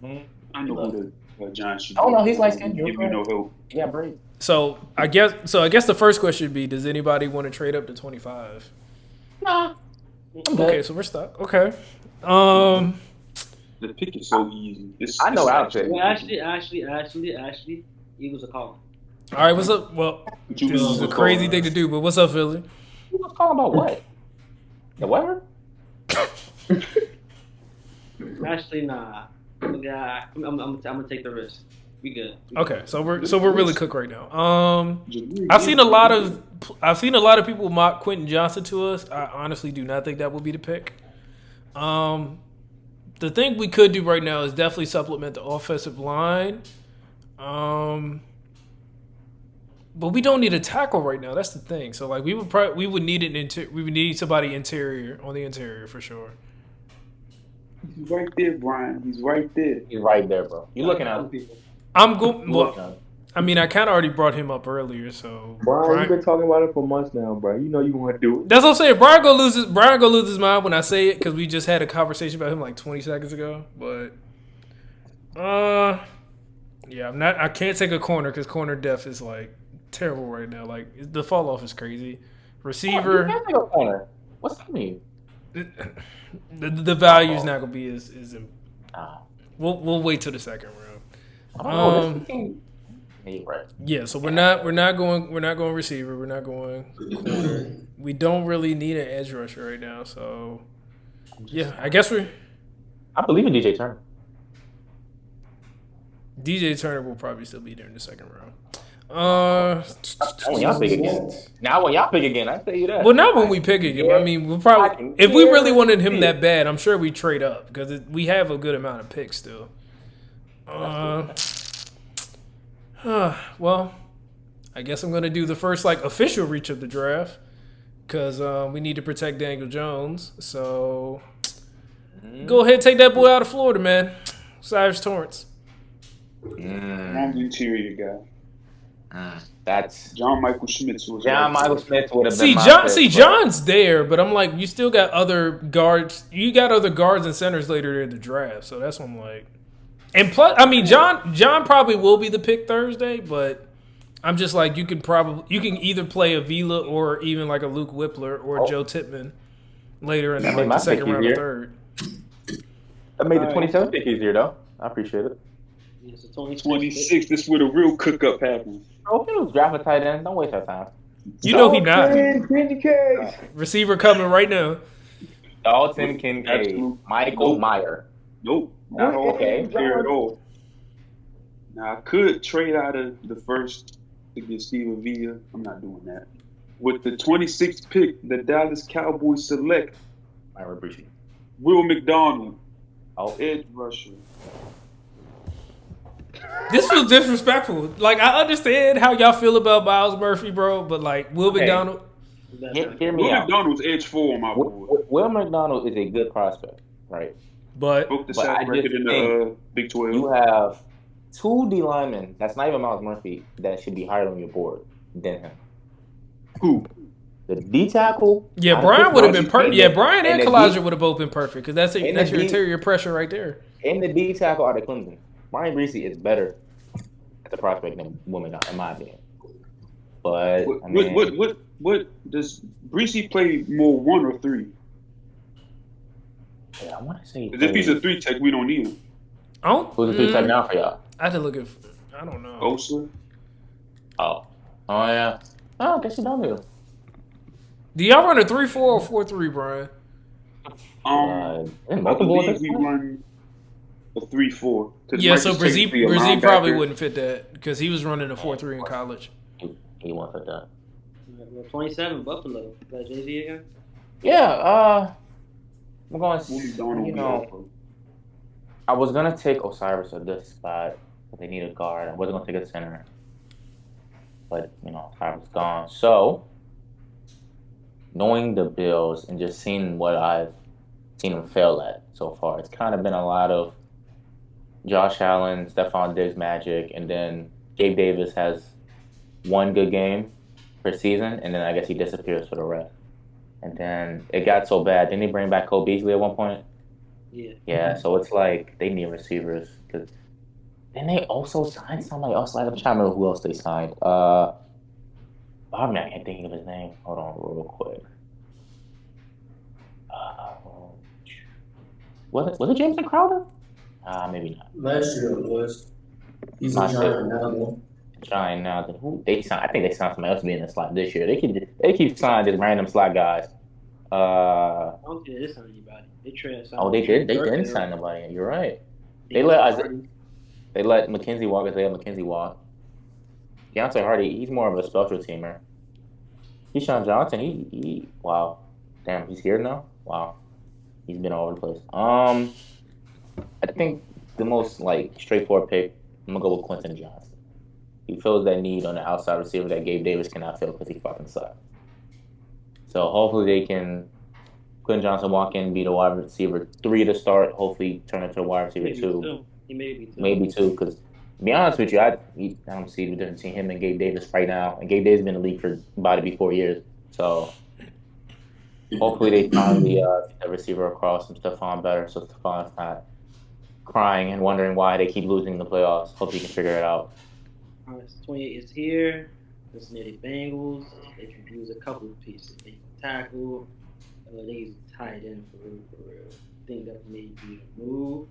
I know who the Giants should. Oh no, he's light skinned. Give me no help. Yeah, Brady. So I guess the first question would be: does anybody want to trade up to 25? Nah. I'm good. Okay, so we're stuck. Okay. The pick is so easy. I know our pick. Well, actually, Eagles are calling. All right. What's up? Well, What you this is a mean? crazy thing to do, but what's up, Philly? You was calling about what? The weather? Actually, nah. Yeah, I'm gonna take the risk. We good. Okay, so we're really cooked right now. I've seen a lot of people mock Quentin Johnson to us. I honestly do not think that will be the pick. The thing we could do right now is definitely supplement the offensive line. But we don't need a tackle right now. That's the thing. So like we would need somebody interior on the interior for sure. He's right there, Brian. He's right there. He's right there, bro. You looking at him? I'm going. You looking at him? I mean, I kind of already brought him up earlier, so Brian, you've been talking about it for months now, bro. You know you want to do it. that's what I'm saying. Brian gonna lose his mind when I say it because we just had a conversation about him like 20 seconds ago. But yeah, I can't take a corner because corner depth is like terrible right now. Like the fall off is crazy. Receiver, You can't take a corner. What's that mean? the value is not gonna be as Nah. we'll wait till the second round. I don't know. This team. Yeah, you're right. Yeah, so we're not going receiver. We're not going corner. We don't really need an edge rusher right now. So yeah, I guess I believe in DJ Turner. DJ Turner will probably still be there in the second round. Uh, Now when y'all pick again. Now when y'all pick again, I tell you that. well, not when we pick him. I mean, we'll probably if we really wanted him that bad, I'm sure we trade up because we have a good amount of picks still. Well, I guess I'm gonna do the first like official reach of the draft because we need to protect Daniel Jones. So go ahead, take that boy out of Florida, man. Cyrus Torrance. Wrong interior guy. That's John Michael Schmitz was John Michael Smith would have been See, my John. pick, See, but- John's there, but I'm like, you still got other guards. You got other guards and centers later in the draft, so that's what I'm like. And plus, I mean, John probably will be the pick Thursday, but I'm just like, you can either play Avila or even like a Luke Whippler or Joe Tippmann later in like the second round or third. That made the 27th pick easier though. I appreciate it. Yeah, so 26. This is where the real cook up happens. Oh, if you was draft a tight end, don't waste our time. You know he not. Kincaid. Receiver coming right now. Dalton Kincaid, Absolute- Michael Meyer. Nope, not Okay. fair at all. Now I could trade out of the first to get Steve Avila. I'm not doing that. With the 26th pick, the Dallas Cowboys select I appreciate it. Will McDonald, Oh, edge rusher. This was disrespectful. Like, I understand how y'all feel about Miles Murphy, bro, but like Will McDonald. hear me Will out. McDonald's edge 4 on my board. Will McDonald is a good prospect, right? But Broke the But I sack record just in the think Big 12. You have two D linemen. That's not even Miles Murphy. That should be higher on your board than him. Who? The D tackle. yeah, out of Brian would have been Pittsburgh, perfect. Yeah, Brian and the Kalijah would have both been perfect because that's and your the D- interior pressure right there. And the D tackle out of Clemson. Brian Breesy is better at the prospect than Will McDonald, in my opinion. But I mean, What does Breesy play more 1 or 3? yeah, I want to say. Because if he's a 3 tech, we don't need him. I don't. Who's the three tech now for y'all? I had to look at. I don't know. Osa. Oh yeah. Oh, I guess you don't do. Do y'all run a 3-4 or 4-3, Brian? I Multiple. believe we run a 3-4. Yeah, so Brzee probably wouldn't fit that because he was running a 4-3 in college. He won't fit that. 27 Buffalo. Is that Jay-Z again? Yeah. I'm going. You know, I was gonna take Osiris at this spot, but they need a guard. I wasn't gonna take a center, but Osiris is gone. So, knowing the Bills and just seeing what I've seen them fail at so far, it's kind of been a lot of Josh Allen, Stephon Diggs magic, and then Gabe Davis has one good game per season, and then I guess he disappears for the rest. And then it got so bad. Didn't they bring back Cole Beasley at one point? Yeah. Yeah, so it's like they need receivers. Cause then they also signed somebody else. I'm trying to remember who else they signed. I can't think of his name. Hold on real quick. Was it Jameson Crowder? Maybe not. Last year it was. He's a Not giant now, though. Trying now. Who they signed? I think they signed somebody else to be in the slot this year. They keep signing just random slot guys. I don't think they did sign anybody. They traded. They did. They didn't sign nobody. You're right. They let McKenzie walk as they let McKenzie walk. Deontay Hardy, he's more of a special teamer. Keyshawn Johnson, he wow. Damn, he's here now? Wow. He's been all over the place. I think the most straightforward pick, I'm gonna go with Quentin Johnson. He fills that need on the outside receiver that Gabe Davis cannot fill because he fucking sucks. So hopefully they can Quentin Johnson walk in, be the wide receiver 3 to start, hopefully turn into a wide receiver 2. He maybe Maybe 2, because to be honest with you, I don't see the difference between him and Gabe Davis right now. And Gabe Davis has been in the league for about to be 4 years. So hopefully they finally get the receiver across some Stephon better so Stephon's not crying and wondering why they keep losing in the playoffs. Hope he can figure it out. All right, 28 is here. Cincinnati Bengals. They can use a couple of pieces. They can tackle. They use a tight end for real. I think that may be a move.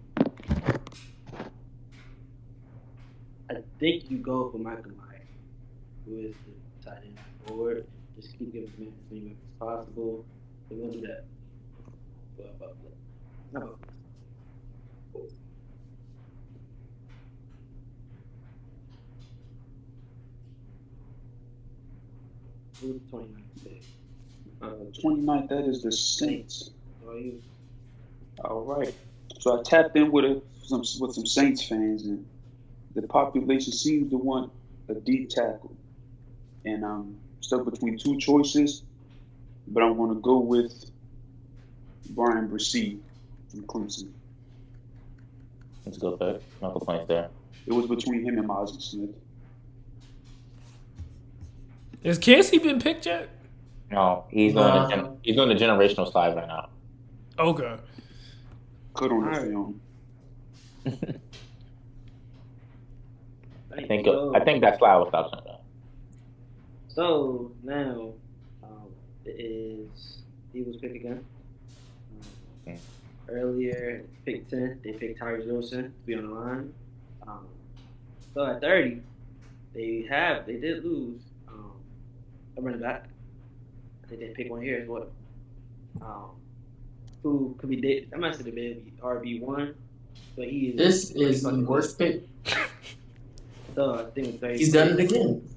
I think you go for Michael Myers, who is the tight end forward. Just keep giving him as many weapons as possible. We're going to do that. No. Who's the 29th pick? 29th, that is the Saints. How about you? All right. So I tapped in with some Saints fans, and the population seems to want a D tackle. And I'm stuck between two choices, but I'm going to go with Brian Bresee from Clemson. Let's go pick. No complaints there. It was between him and Mozzie Smith. Has Cansey been picked yet? No, he's doing the generational slide right now. Okay. Good on the Alright. film. I think that slide will stop soon. So now it is Eagles pick again. Earlier, pick 10, they picked Tyrese Wilson to be on the line. So at 30, they did lose a running back. I think they picked one here as well. Who could be? I'm not saying the RB1, but he is. This is the worst pick. So I think He's done it again.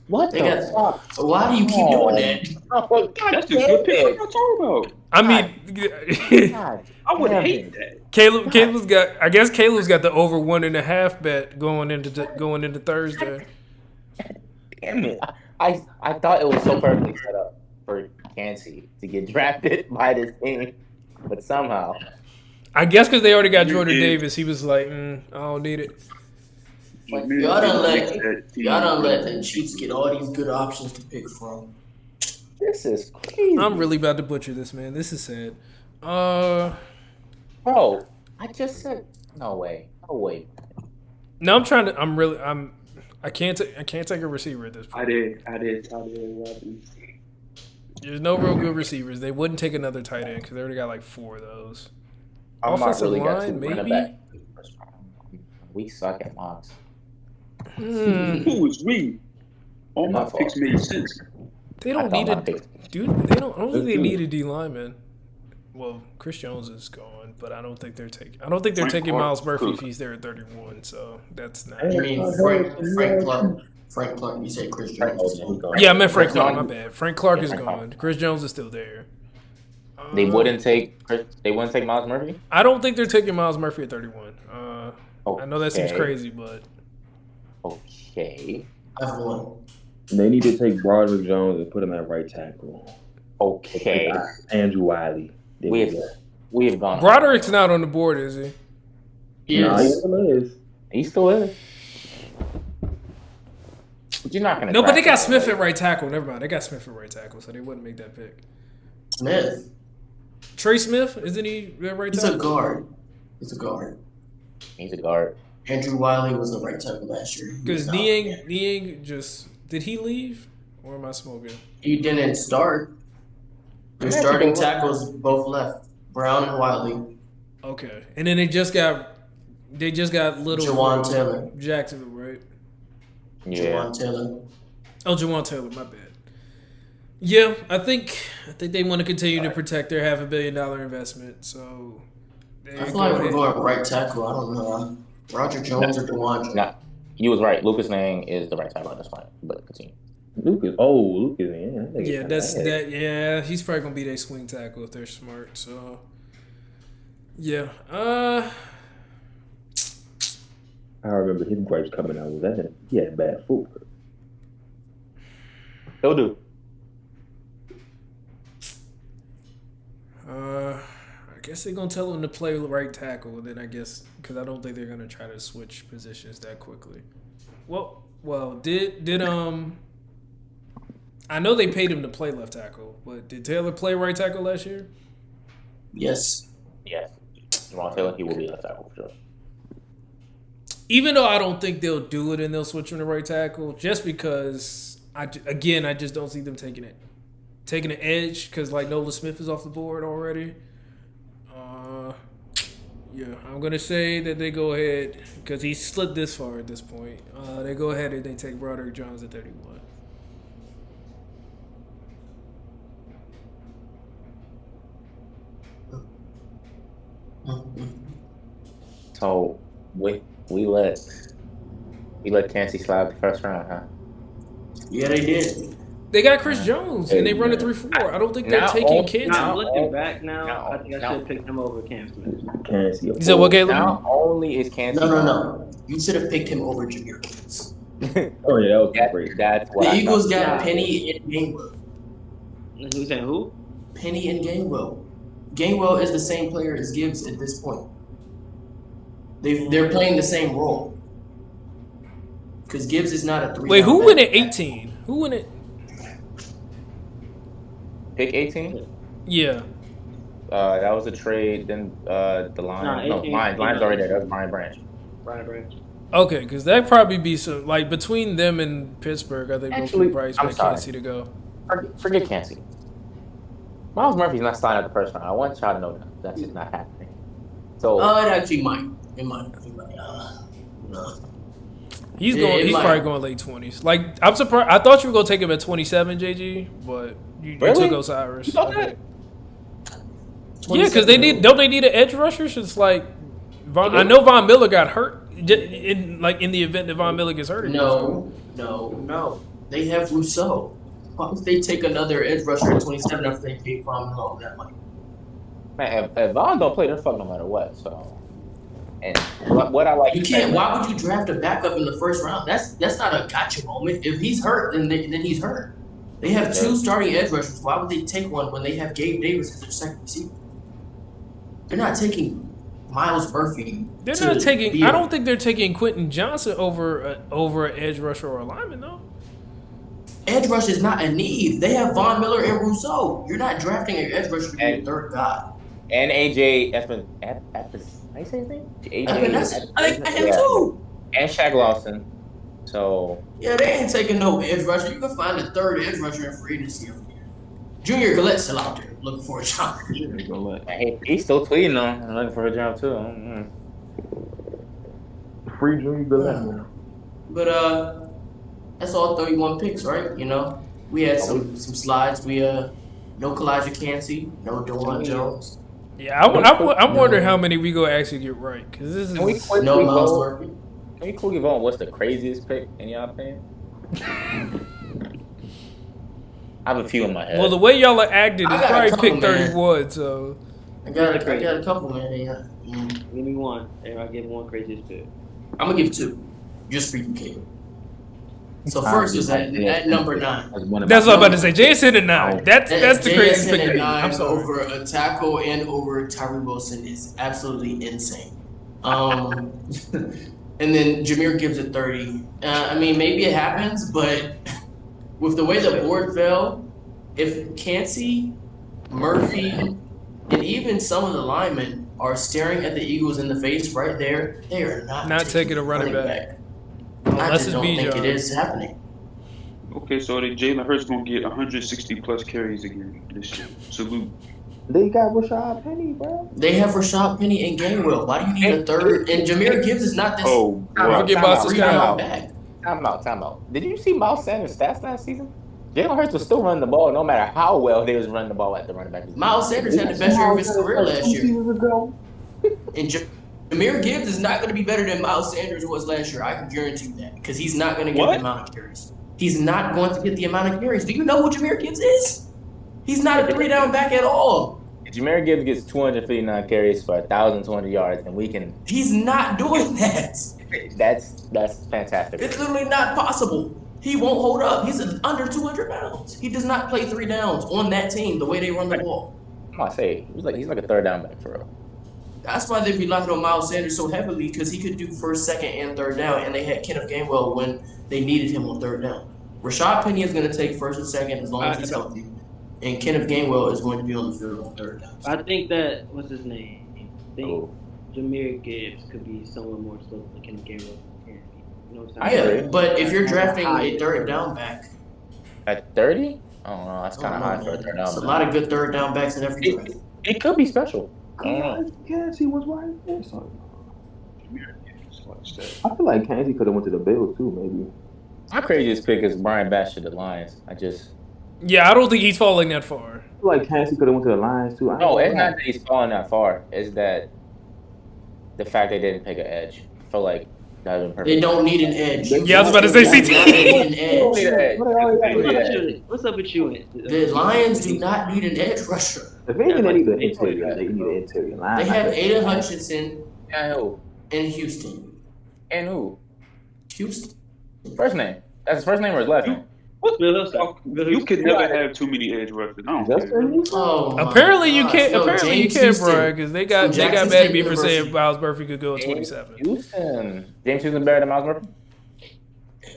What They the got- fuck? Why do you keep doing that? Oh, God That's a good pick. What are you talking about? I mean, God. I would Damn hate it. that. Caleb's got. I guess Caleb's got the over 1.5 bet going into Thursday. Damn it. I thought it was so perfectly set up for Cansey to get drafted by this team, but somehow. I guess because they already got You Jordan did. Davis, he was like, I don't need it. Y'all done let the Chiefs get all these good options to pick from. This is crazy. I'm really about to butcher this, man. This is sad. Bro, I just said no way. No way. No, I can't take a receiver at this point. I did. Robin. There's no real good receivers. They wouldn't take another tight end because they already got like 4 of those. I'm not Offensive really got two line, running maybe? back. We suck at mocks. Who is we? All my My fault. picks made sense. They I don't thought need my a pick- dude. They don't. I don't think they Let's do need it. a D lineman. Well, Chris Jones is gone, but I don't think they're taking. I don't think they're Frank taking Clark Miles Murphy Cook. if he's there at 31. So that's not. I mean, Frank Clark, you say Chris Jones. Yeah, I meant Frank Chris Clark. My Jones- bad. Frank Clark is Frank Clark. gone. Chris Jones is still there. They wouldn't take Miles Murphy? I don't think they're taking Miles Murphy at 31. I know that seems Okay. crazy, but Okay. I've won. They need to take Broderick Jones and put him at right tackle. Okay. Andrew Wiley. There We we have go. we have gone. Broderick's not on the board, is he? Nah, he Yes. still is. He still is. But you're not gonna. No, but they draft got him, Smith right? at right tackle. Never mind. They got Smith at right tackle, so they wouldn't make that pick. Smith. Trey Smith, isn't he at right He's a tackle? guard. He's a guard. He's a guard. Andrew Wiley was the right tackle last year. Because Niang just did he leave or am I smoking? He didn't start. Their starting tackles both left. Brown and Wiley. Okay, and then they just got little Jawan from Taylor. Jacksonville, right? Yeah. Jawan Taylor. Oh, Jawan Taylor, my bad. Yeah, I think they want to continue to protect their $500 million investment. So I feel like we're going right tackle. I don't know. Roger Jones or DeWandre. Nah, you was right. Lucas Nang is the right tackle at this point. But continue. Lucas, yeah. Yeah, that's that. Yeah, he's probably gonna be their swing tackle if they're smart. So, yeah. I remember his gripes coming out with that. He had bad footwork. He'll do. I guess they're gonna tell him to play right tackle. Then I guess because I don't think they're gonna try to switch positions that quickly. Well, did I know they paid him to play left tackle, but did Taylor play right tackle last year? Yes. Yes. Jawan Taylor, he will be left tackle for sure. Even though I don't think they'll do it and they'll switch him to right tackle, just because I just don't see them taking an edge because like Nolan Smith is off the board already. Yeah, I'm gonna say that they go ahead because he slipped this far at this point. They go ahead and they take Broderick Jones at 31. So we let Cansey slide the first round, huh? Yeah, they did. They got Chris Jones, and they run a 3-4. I don't think they're taking Kansas. Now, looking back now, I think I should have picked him over Cam Smith. Kansas. You said what, Caleb? Not only is Kansas No. You should have picked him over Jameer Gibbs. Oh yeah, that was great. That's what The I Eagles thought. got Penny and Gainwell. Who's saying who? Penny and Gainwell. Gainwell is the same player as Gibbs at this point. They're playing the same role. Because Gibbs is not a 3. Wait, who win at 18? Who win it? Pick 18. Yeah. That was a trade. Then the Lions. No, Lions already there. That was Brian Branch. Brian Branch. Okay, because that'd probably be some like between them and Pittsburgh. I think Actually, both probably expect Kansas to go. Forget Kansas. Miles Murphy's not starting at the first round. I want y'all to know that's just not happening. So it actually might. It might. No. He's probably going late 20s. Like I'm surprised. I thought you were gonna take him at 27, JG, but you Really? took Osiris. You thought that? Yeah, because they need an edge rusher. So it's like I know Von Miller got hurt in the event that Von Miller gets hurt. No. They have Rousseau. Why would they take another edge rusher at 27 after they paid Von Miller all that money? Man, if Von don't play, they're fucked no matter what. So, and what I like, You can't. Why would you draft a backup in the first round? That's not a gotcha moment. If he's hurt, then he's hurt. They have 2 starting edge rushers. Why would they take one when they have Gabe Davis as their second receiver? They're not taking Miles Murphy. They're not taking. I don't think they're taking Quentin Johnson over an edge rusher or a lineman though. Edge rush is not a need. They have Von Miller and Rousseau. You're not drafting an edge rusher to be a third guy. And AJ Epin, how do you say his name? I think him too. And Shaq Lawson. So yeah, they ain't taking no edge rusher. You can find a third edge rusher in free agency every year. Junior Gallette's still out there looking for a job. He's still tweeting on looking for a job too. Free Junior Gillette. But that's all 31 picks, right? You know, we had some slides. We no Kalijah Cansey, no DeJuan Jones. Yeah, I'm wondering how many we go actually get right because this is no Miles Murphy. Can we quickly vote on what's the craziest pick in y'all opinion? I have a few in my head. Well, the way y'all are acting is probably pick 31. Man. So I got a couple, man. Yeah. Give me one. I'll give one craziest pick. I'm gonna give 2, just for you, Caleb. So first is at number 9. That's what I'm about to say. JSN at 9. That's the craziest pick. At 9 I'm sorry. Over a tackle and over Tyree Wilson is absolutely insane. And then Jahmyr Gibbs at 30. I mean, maybe it happens, but with the way the board fell, if Cansey, Murphy, and even some of the linemen are staring at the Eagles in the face right there, they are not taking a running back. I just don't think it is happening. Okay, so Jalen Hurts gonna get 160 plus carries again this year. Salute. They got Rashad Penny, bro. They have Rashad Penny and Gainwell. Why do you need a third? And Jahmyr Gibbs is not this. Oh, forget about this guy. Time out. Did you see Miles Sanders' stats last season? Jalen Hurts was still running the ball, no matter how well they was running the ball at the running back. Miles Sanders had the best year of his career last year. And Jahmyr Gibbs is not going to be better than Miles Sanders was last year. I can guarantee you that because he's not going to get the amount of carries. He's not going to get the amount of carries. Do you know who Jahmyr Gibbs is? He's not a 3-down back at all. Jahmyr Gibbs gets 259 carries for 1,200 yards, and we can. He's not doing that. That's fantastic. It's literally not possible. He won't hold up. He's under 200 pounds. He does not play 3 downs on that team the way they run the ball. I'm gonna say he's like a 3rd down back for real. That's why they relied on Miles Sanders so heavily because he could do 1st, 2nd, and 3rd down, and they had Kenneth Gainwell when they needed him on 3rd down. Rashad Penny is going to take 1st and 2nd as long as he's healthy, and Kenneth Gainwell is going to be on the field on 3rd down. I think that what's his name? I think Jahmyr Gibbs could be someone more explosive than Kenneth Gainwell. You know what I'm saying? Yeah, but if you're drafting a 3rd down back at 30, I don't know. That's kind of high for a 3rd down. There's a lot of good 3rd down backs in every draft. It could be special. Cansey was right there. I feel like Cansey could have went to the Bills too, maybe. My craziest pick is Brian Batch to the Lions. I don't think he's falling that far. I feel like Cansey could have went to the Lions too. No, it's not that he's falling that far. It's that the fact they didn't pick an edge. I feel like That would have They been perfect. don't need an edge. Yeah, I was about to say They do not need CT. an They don't need edge. an edge. What's up They don't need with an edge. you? What's up with you? The Lions do not need an edge rusher. If anything, they need an They interior. They need an interior line. They have Aiden Hutchinson And who? in Houston. And who? Houston. First name. That's his first name or his last name? You could never have too many edge rushers. I don't care. Justin? Oh, my Apparently you gosh. can't. Yo, Apparently you James can't, Houston bro, because they got Jackson mad at State me for saying University. Miles Murphy could go at 27. Houston. James Houston better than Miles Murphy?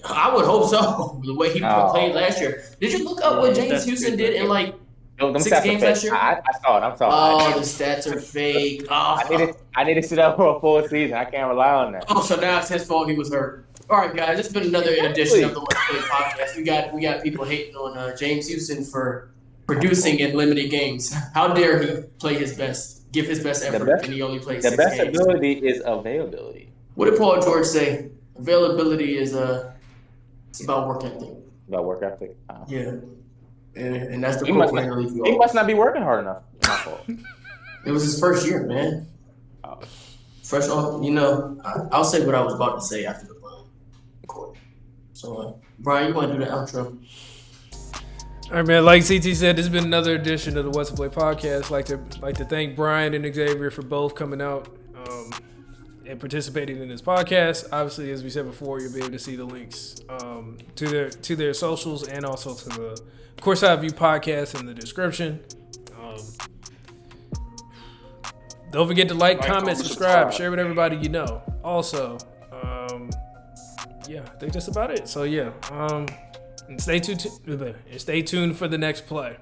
I would hope so. The way he Oh. played last year. Did you look up what James Houston did in like No, them 6 stats are games fake. last year? I saw it. I'm Oh, sorry. the stats are fake. Oh. I need to sit up for a full season. I can't rely on that. Oh, so now it's his fault he was hurt. All right, guys, it's been another edition of the Let's Play podcast. We got people hating on James Houston for producing in limited games. How dare he play his best, give his best effort, and he only plays The 6 best games. ability is availability. What did Paul George say? Availability is it's about work ethic. About work ethic. Yeah, and that's the He quote must we're not- gonna leave you He all. must not be working hard enough. My fault. It was his first year, man. Oh. Fresh on, I'll say what I was about to say after the record. So, Brian, you want to do the outro? All right, man. Like CT said, this has been another edition of the What's to Play podcast. Like to thank Brian and Xavier for both coming out and participating in this podcast. Obviously, as we said before, you'll be able to see the links to their socials and also to the Courtside View podcast in the description. Don't forget to like, comment, subscribe, share with everybody you know. Also, yeah, I think that's about it. So yeah, and stay tuned for the next play.